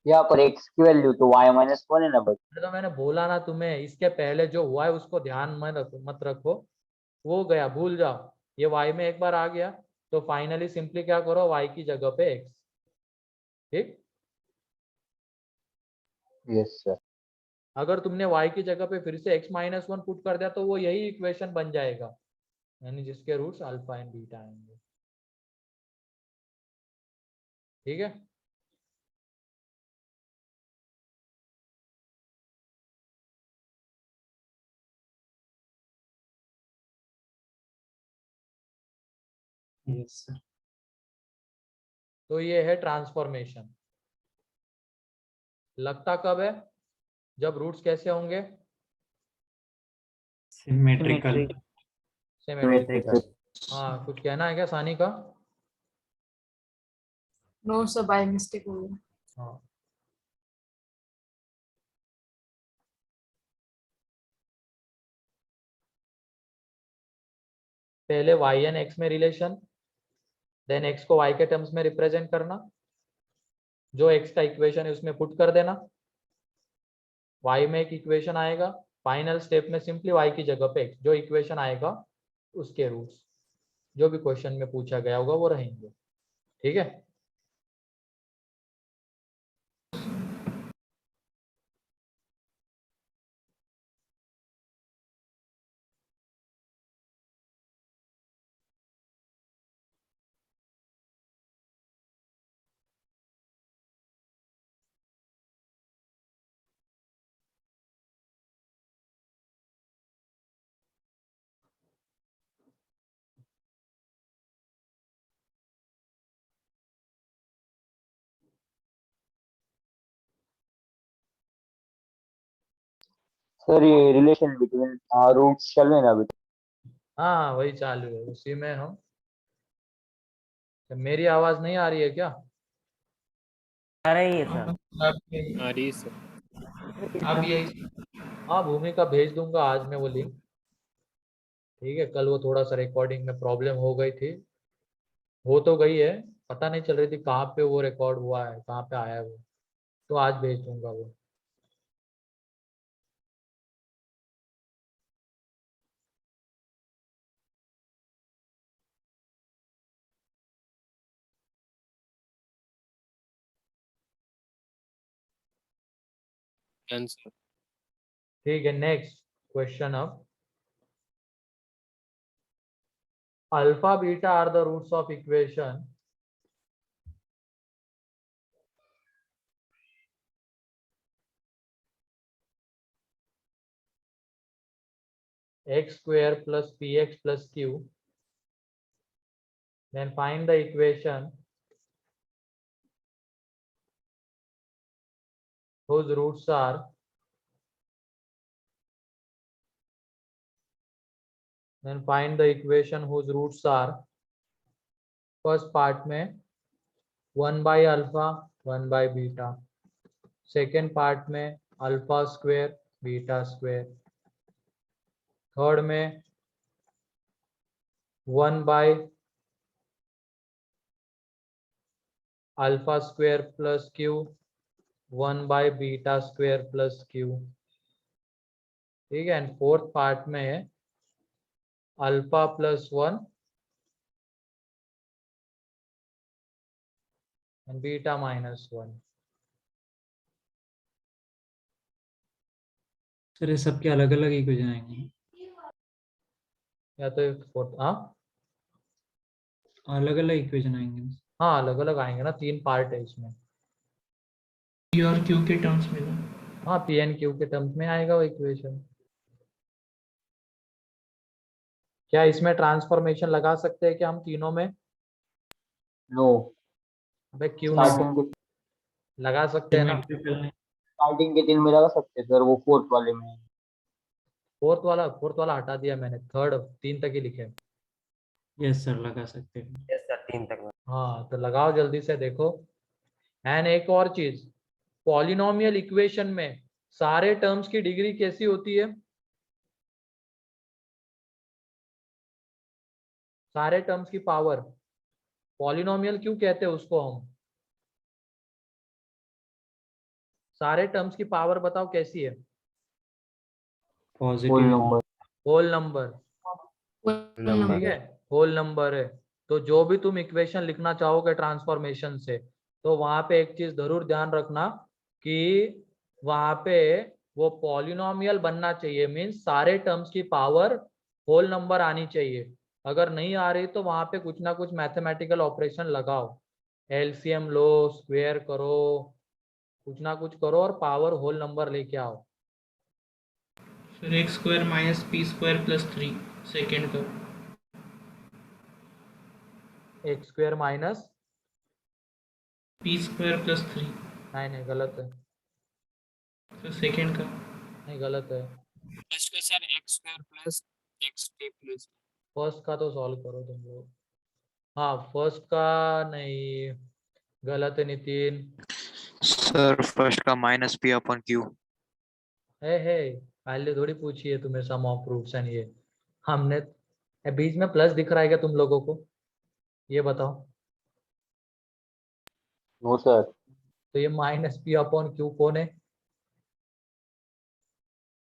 यहाँ पर x की वैल्यू तो y माइनस 1 है ना बस। तो मैंने बोला ना तुम्हें, इसके पहले जो हुआ है उसको ध्यान में मत रखो, वो गया, भूल जाओ। ये y में एक बार आ गया तो फाइनली सिंपली क्या करो, y की जगह पे x। ठीक, यस सर। अगर तुमने y की जगह पे फिर से x-1 पुट कर दिया तो वो यही इक्वेशन बन जाएगा, यानी जिसके रूट्स अल्फा एंड बीटा आएंगे। ठीक है, यस सर। तो ये है ट्रांसफॉर्मेशन। लगता कब है, जब रूट्स कैसे होंगे, सिमेट्रिकल। सिमेट्रिकल। हाँ, कुछ कहना है क्या सानी का? नो सर, बाय मिस्टेक हो गया। हाँ, पहले y एंड x में रिलेशन, देन x को y के टर्म्स में रिप्रेजेंट करना, जो x का इक्वेशन है उसमें पुट कर देना, y में एक इक्वेशन आएगा, फाइनल स्टेप में सिंपली y की जगह पे x, जो इक्वेशन आएगा उसके रूट्स जो भी क्वेश्चन में पूछा गया होगा वो रहेंगे। ठीक है, सर ये रिलेशन बिटवीन रूट्स चल रहे हैं ना अभी? हाँ वही चालू है, उसी में हम। मेरी आवाज नहीं आ रही है क्या? आ रही है सर। अब यही आ रही है सर। अब यही हाँ, भूमि का भेज दूंगा आज मैं वो लिंक। ठीक है, कल वो थोड़ा सा रिकॉर्डिंग में प्रॉब्लम हो गई थी, हो तो गई है, पता नहीं चल रही थी कहाँ पे वो रिकॉर्ड हुआ है, कहाँ पे आया है वो, तो आज भेज दूंगा वो। आंसर। ठीक है, नेक्स्ट क्वेश्चन। अब alpha beta are the roots of equation x square plus px plus q, then find the equation whose roots are, then find the equation whose roots are, first part में 1 by alpha 1 by beta, second part में alpha square beta square, third में 1 by alpha square plus q 1 by beta square plus q. ठीक है, and fourth part में है alpha plus 1 and beta minus 1। Sir ये सबके अलग अलग इक्वेशन आएंगे? या तो फोर्थ, हाँ अलग अलग इक्वेशन आएंगे? हाँ, अलग अलग आएंगे ना, 3 पार्ट है इसमें। P और Q के टर्म्स में ना। हाँ, पी एन क्यू के टर्म्स में आएगा वो इक्वेशन। क्या इसमें ट्रांसफॉर्मेशन लगा सकते हैं क्या हम तीनों में? नो, अबे क्यों नहीं स्टार्टिंग लगा सकते हैं ना? सिमेट्रिकल। के 3 में लगा सकते हैं सर, वो फोर्थ वाले में। फोर्थ वाला हटा दिया मैंने, थर्ड 3 तक ही लिखे। यस सर, लगा सकते हैं। यस सर, 3 तक में। हाँ तो लगाओ जल्दी से, देखो। एंड एक और चीज, पॉलिनोमियल इक्वेशन में सारे टर्म्स की डिग्री कैसी होती है? सारे टर्म्स की पावर, पॉलिनोमियल क्यों कहते हैं उसको हम? सारे टर्म्स की पावर बताओ कैसी है? Whole positive. Number. Whole number. Number. ठीक है, होल नंबर है, तो जो भी तुम इक्वेशन लिखना चाहोगे ट्रांसफॉर्मेशन से, तो वहां पे एक चीज जरूर ध्यान रखना कि वहां पे वो पॉलिनोमियल बनना चाहिए, मीन्स सारे टर्म्स की पावर होल नंबर आनी चाहिए। अगर नहीं आ रही तो वहां पे कुछ ना कुछ मैथमेटिकल ऑपरेशन लगाओ, एलसीएम लो, स्क्वायर करो, कुछ ना कुछ करो और पावर होल नंबर लेके आओ। फिर x square minus p square plus 3 second का। X square minus, p square plus 3 नहीं गलत है, फिर सेकेंड का। नहीं गलत है। फर्स्ट का sir x square plus x T plus. First का तो सॉल्व करो तुम लोग। हाँ फर्स्ट का नहीं, गलत है नितिन। सर फर्स्ट का माइनस पी अपॉन क्यू। है पहले थोड़ी पूछी है तुम्हें सम ऑफ रूट्स एंड ये हमने, बीच में प्लस दिख रहा है क्या तुम लोगों को, ये बताओ। No sir. तो ये माइनस पी अपॉन क्यू कौन है?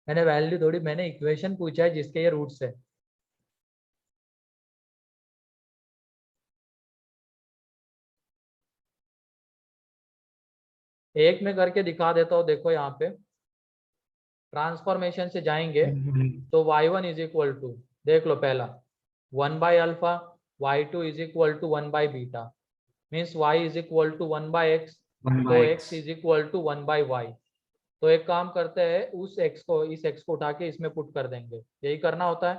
मैंने वैल्यू थोड़ी, मैंने इक्वेशन पूछा है जिसके ये रूट्स है। एक में करके दिखा देता हूँ, देखो यहाँ पे ट्रांसफॉर्मेशन से जाएंगे तो y1 इज इक्वल टू, देख लो पहला 1 by alpha, y2 is equal to 1 by beta, means y is equal to 1 by x, तो x is equal to 1 by y. तो एक काम करते हैं, उस x को, इस x को उठा के इसमें पुट कर देंगे, यही करना होता है।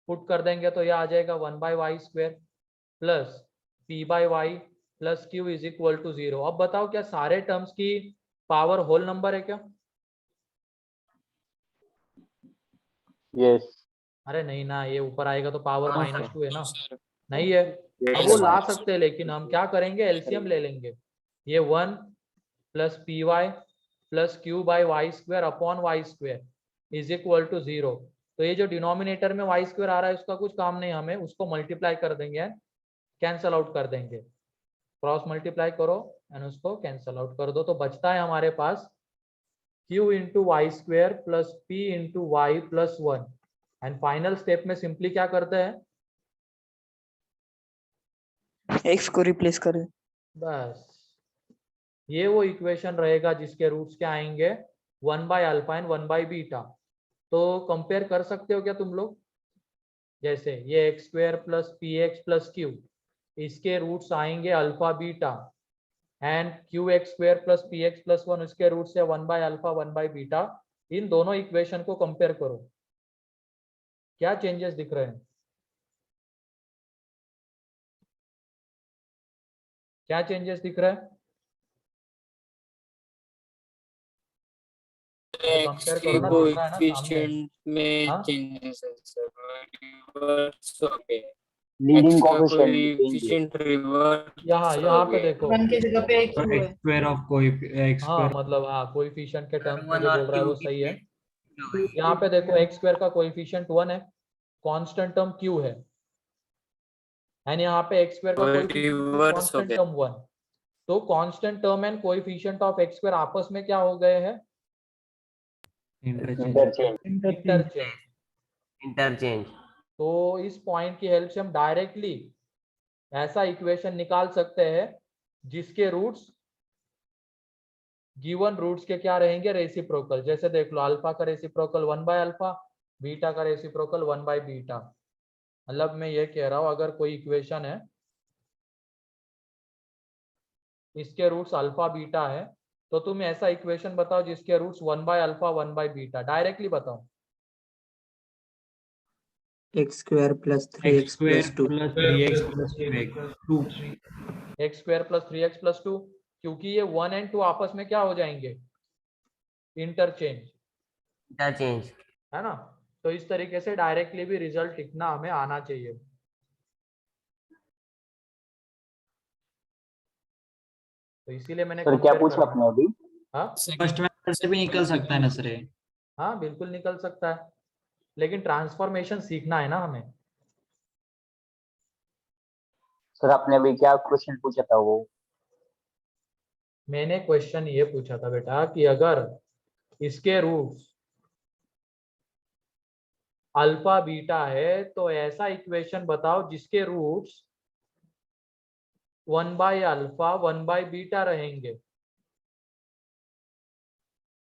पुट कर देंगे तो यह आ जाएगा 1 by y square plus p by y plus q is equal to 0। अब बताओ क्या सारे टर्म्स की पावर होल नंबर है क्या? यस। अरे नहीं ना, ये ऊपर आएगा तो पावर हाँ, -2 है ना, सर नहीं है। Yes, अब वो sir. ला सकते हैं, लेकिन हम क्या करेंगे, एलसीएम ले लेंगे। ये 1 plus p y plus q by y square upon y square is equal to 0। तो ये जो डिनोमिनेटर में वाई स्क्वायर आ रहा है उसका कुछ काम नहीं, हमें उसको मल्टीप्लाई कर देंगे, कैंसल आउट कर देंगे, क्रॉस मल्टीप्लाई करो एंड उसको कैंसल आउट कर दो, तो बचता है हमारे पास q into y square plus p into y plus 1। And final step में सिंपली क्या करते हैं, एक्स को रिप्लेस करें। बस ये वो इक्वेशन रहेगा जिसके रूट्स क्या आएंगे, 1 by alpha and 1 by beta. तो कंपेयर कर सकते हो क्या तुम लोग, जैसे ये x square plus p x plus Q, इसके रूट्स आएंगे alpha beta, and Q x square plus p x plus 1 इसके रूट्स है 1 बाई अल्फा 1 बाई बीटा। इन दोनों इक्वेशन को कंपेयर करो, क्या चेंजेस दिख रहे हैं, क्या चेंजेस दिख रहा है? कंपेयर करो ना, दिख रहा है ना सामने। कोएफिशिएंट में हाँ चेंजेस है सर, रिवर्स हो गए। लीडिंग एक्स का कोएफिशिएंट कोएफिशिएंट रिवर्स यहाँ पे देखो, 1 की जगह पे एक क्यू है। स्क्वायर ऑफ कोई एक्स हाँ स्क्वायर मतलब हाँ कोएफिशिएंट के टर्म्स में वन जो और बोल रहा है टू वो की सही है। हो गई। यहाँ पे देखो एक्स स्क्वायर का कोएफिशिएंट 1 है, कांस्टेंट टर्म q है, एंड यहाँ पे एक्स स्क्वायर का रिवर्स हो कांस्टेंट गए। टर्म 1। तो constant term and coefficient of x square आपस में क्या हो गए हैं, इंटरचेंज। इंटरचेंज। इंटरचेंज। इंटरचेंज। तो इस पॉइंट की हेल्प से हम डायरेक्टली ऐसा इक्वेशन निकाल सकते हैं जिसके रूट्स गिवन रूट्स के क्या रहेंगे, रेसिप्रोकल। जैसे देख लो अल्फा का रेसिप्रोकल 1 बाय अल्फा, बीटा का रेसिप्रोकल 1 बाय बीटा। मतलब मैं ये कह रहा हूं अगर कोई इक्वेशन है इसके रूट्स अल्फा बीटा है, तो तुम ऐसा इक्वेशन बताओ जिसके roots 1 by alpha 1 by beta, directly बताओ। X square plus three x x square plus two. Plus 3x plus 2 x square plus 3x plus 2, क्योंकि ये 1 एंड 2 आपस में क्या हो जाएंगे, इंटरचेंज, इंटरचेंज। है ना। तो इस तरीके से डायरेक्टली भी रिजल्ट लिखना हमें आना चाहिए। तो इसीलिए मैंने सर क्या compare पूछा करा। आपने अभी? हाँ फर्स्ट में से भी निकल सकता है ना सर ये? हाँ बिल्कुल निकल सकता है, लेकिन ट्रांसफॉर्मेशन सीखना है ना हमें। सर आपने अभी क्या क्वेश्चन पूछा था वो? मैंने क्वेश्चन ये पूछा था बेटा कि अगर इसके रूट्स अल्फा बीटा है, तो ऐसा इक्वेशन बताओ जिसके रूट्स 1/अल्फा 1/बीटा रहेंगे।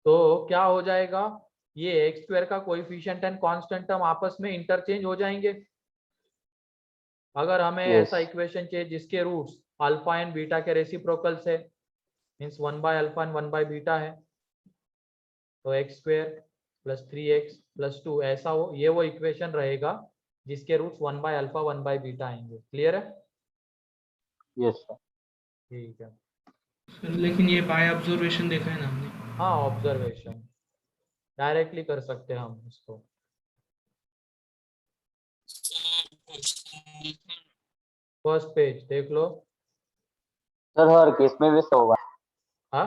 तो क्या हो जाएगा, ये एक्स स्क्वायर का कोएफिशिएंट एंड कांस्टेंट टर्म आपस में इंटरचेंज हो जाएंगे। अगर हमें Yes. ऐसा इक्वेशन चाहिए जिसके रूट्स अल्फा एंड बीटा के रेसिप्रोकल्स है, मीन्स 1/अल्फा एंड 1/बीटा है, तो x square plus 3x plus 2 ऐसा हो, ये वो इक्वेशन रहेगा जिसके रूट्स 1/अल्फा 1/बीटा आएंगे। क्लियर है? Yes, sir. ठीक है। सर लेकिन ये बाय ऑब्जर्वेशन देखा है ना हमने। हाँ, ऑब्जर्वेशन डायरेक्टली कर सकते हैं हम इसको। फर्स्ट पेज देख लो। सर हर केस में वैसा होगा, हाँ,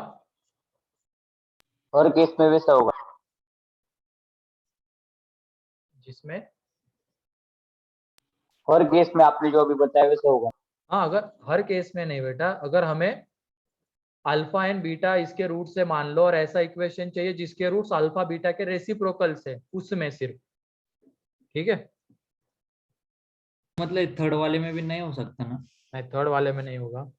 हर केस में वैसा होगा। जिसमें हर केस में आपने जो अभी बताया वैसा होगा। हाँ, अगर हर केस में नहीं बेटा, अगर हमें अल्फा एंड बीटा इसके रूट से मान लो और ऐसा इक्वेशन चाहिए जिसके रूट्स अल्फा बीटा के रेसिप्रोकल से, उसमें सिर्फ। ठीक है, मतलब थर्ड वाले में भी नहीं हो सकता ना? नहीं, थर्ड वाले में नहीं होगा।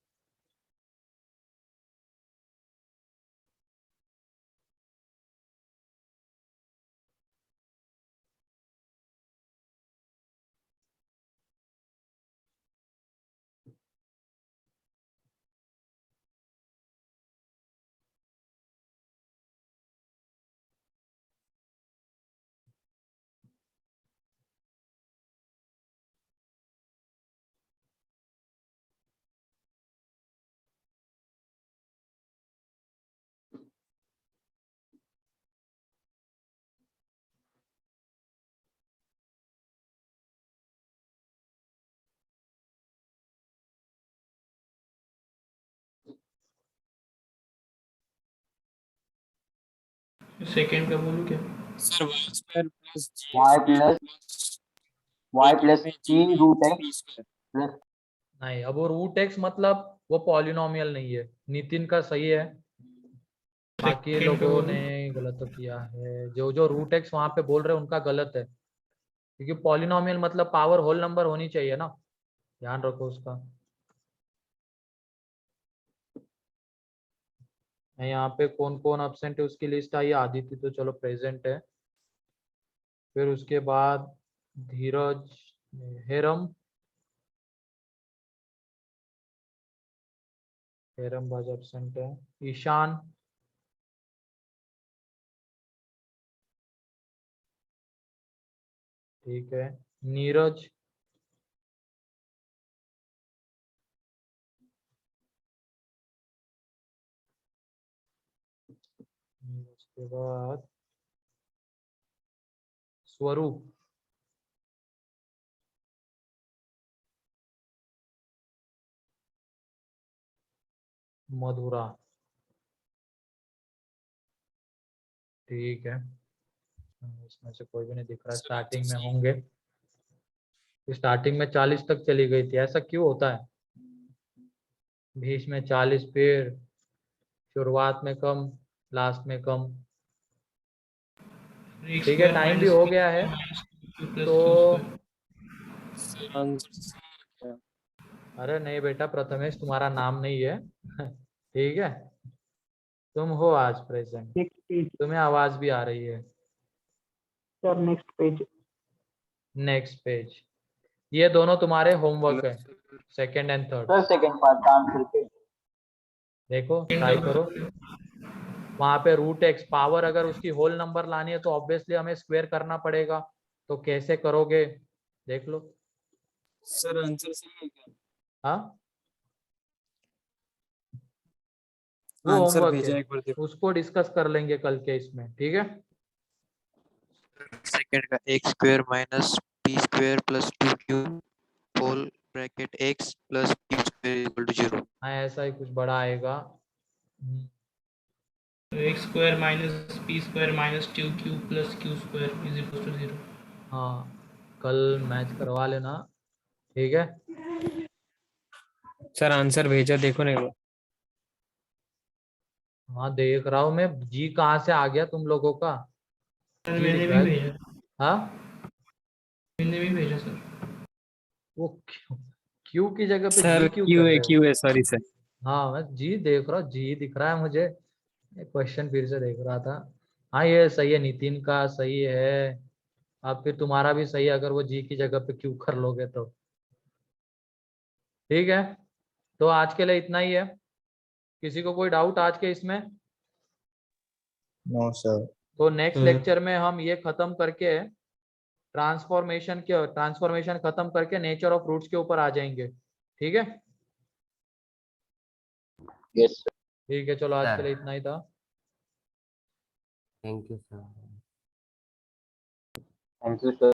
सेकंड का बोलूं क्या? Sir y square plus y plus t root x plus नहीं, अब वो रूट एक्स मतलब वो पॉलिनोमियल नहीं है। नितिन का सही है, बाकी Second लोगों का ने गलत किया है। जो जो रूट एक्स वहां पे बोल रहे हैं उनका गलत है, क्योंकि पॉलिनोमियल मतलब पावर होल नंबर होनी चाहिए ना, ध्यान रखो उसका। यहाँ पे कौन कौन अब्सेंट है उसकी लिस्ट आई। आदित्य तो चलो प्रेजेंट है, फिर उसके बाद धीरज, हेरम, हेरम बाज अब्सेंट है, ईशान, ठीक है, नीरज, उसके बाद स्वरूप, मधुरा, ठीक है। इसमें से कोई भी नहीं दिख रहा, स्टार्टिंग में होंगे। स्टार्टिंग में 40 तक चली गई थी, ऐसा क्यों होता है? बीच में 40, फिर शुरुआत में कम, लास्ट में कम। ठीक है, टाइम भी हो गया है, तो अरे नहीं बेटा, प्रथमेश तुम्हारा नाम नहीं है ठीक है, तुम हो आज प्रेजेंट, नेक्स्ट पेज तुम्हें आवाज भी आ रही है। Sir, next page. Next page, ये दोनों तुम्हारे होमवर्क है, second and third. Sir second part काम करके देखो, ट्राई करो। वहां पे रूट एक्स पावर अगर उसकी होल नंबर लानी है तो ऑब्वियसली हमें स्क्वायर करना पड़ेगा, तो कैसे करोगे देख लो। सर आंसर सही है क्या? हाँ, वो आंसर होमवर्क भेजा है, एक बार देखो। उसको डिस्कस कर लेंगे कल के इसमें, ठीक है। सेकंड का x square minus p square plus 2q whole bracket x plus q square equal to 0। हाँ, ऐसा ही कुछ बड़ा आएगा। X square minus p square minus 2q plus q square is equal to 0। हाँ, कल मैच करवा लेना, ठीक है। सर आंसर भेजा देखो ना एक बार। हाँ, देख रहा हूँ मैं। जी कहाँ से आ गया तुम लोगों का? मैंने भी भेजा। हाँ, मैंने भी भेजा सर। वो क्यू की जगह पे सर जी क्यों क्यू कर है रहे हो? क्यू है सॉरी सर। हाँ मैं जी देख रहा हूँ, जी दिख रहा है मुझे। क्वेश्चन फिर से देख रहा था। हाँ ये सही है, नितिन का सही है। अब फिर तुम्हारा भी सही है अगर वो जी की जगह पे क्यू कर लोगे तो। ठीक है, तो आज के लिए इतना ही है। किसी को कोई डाउट आज के इसमें? No sir. तो नेक्स्ट लेक्चर में हम ये खत्म करके ट्रांसफॉर्मेशन खत्म करके नेचर ऑफ रूट्स के ऊपर आ जाएंगे। ठीक है, यस सर। ठीक है, चलो आज के सर लिए इतना ही था। Thank you sir. Thank you sir.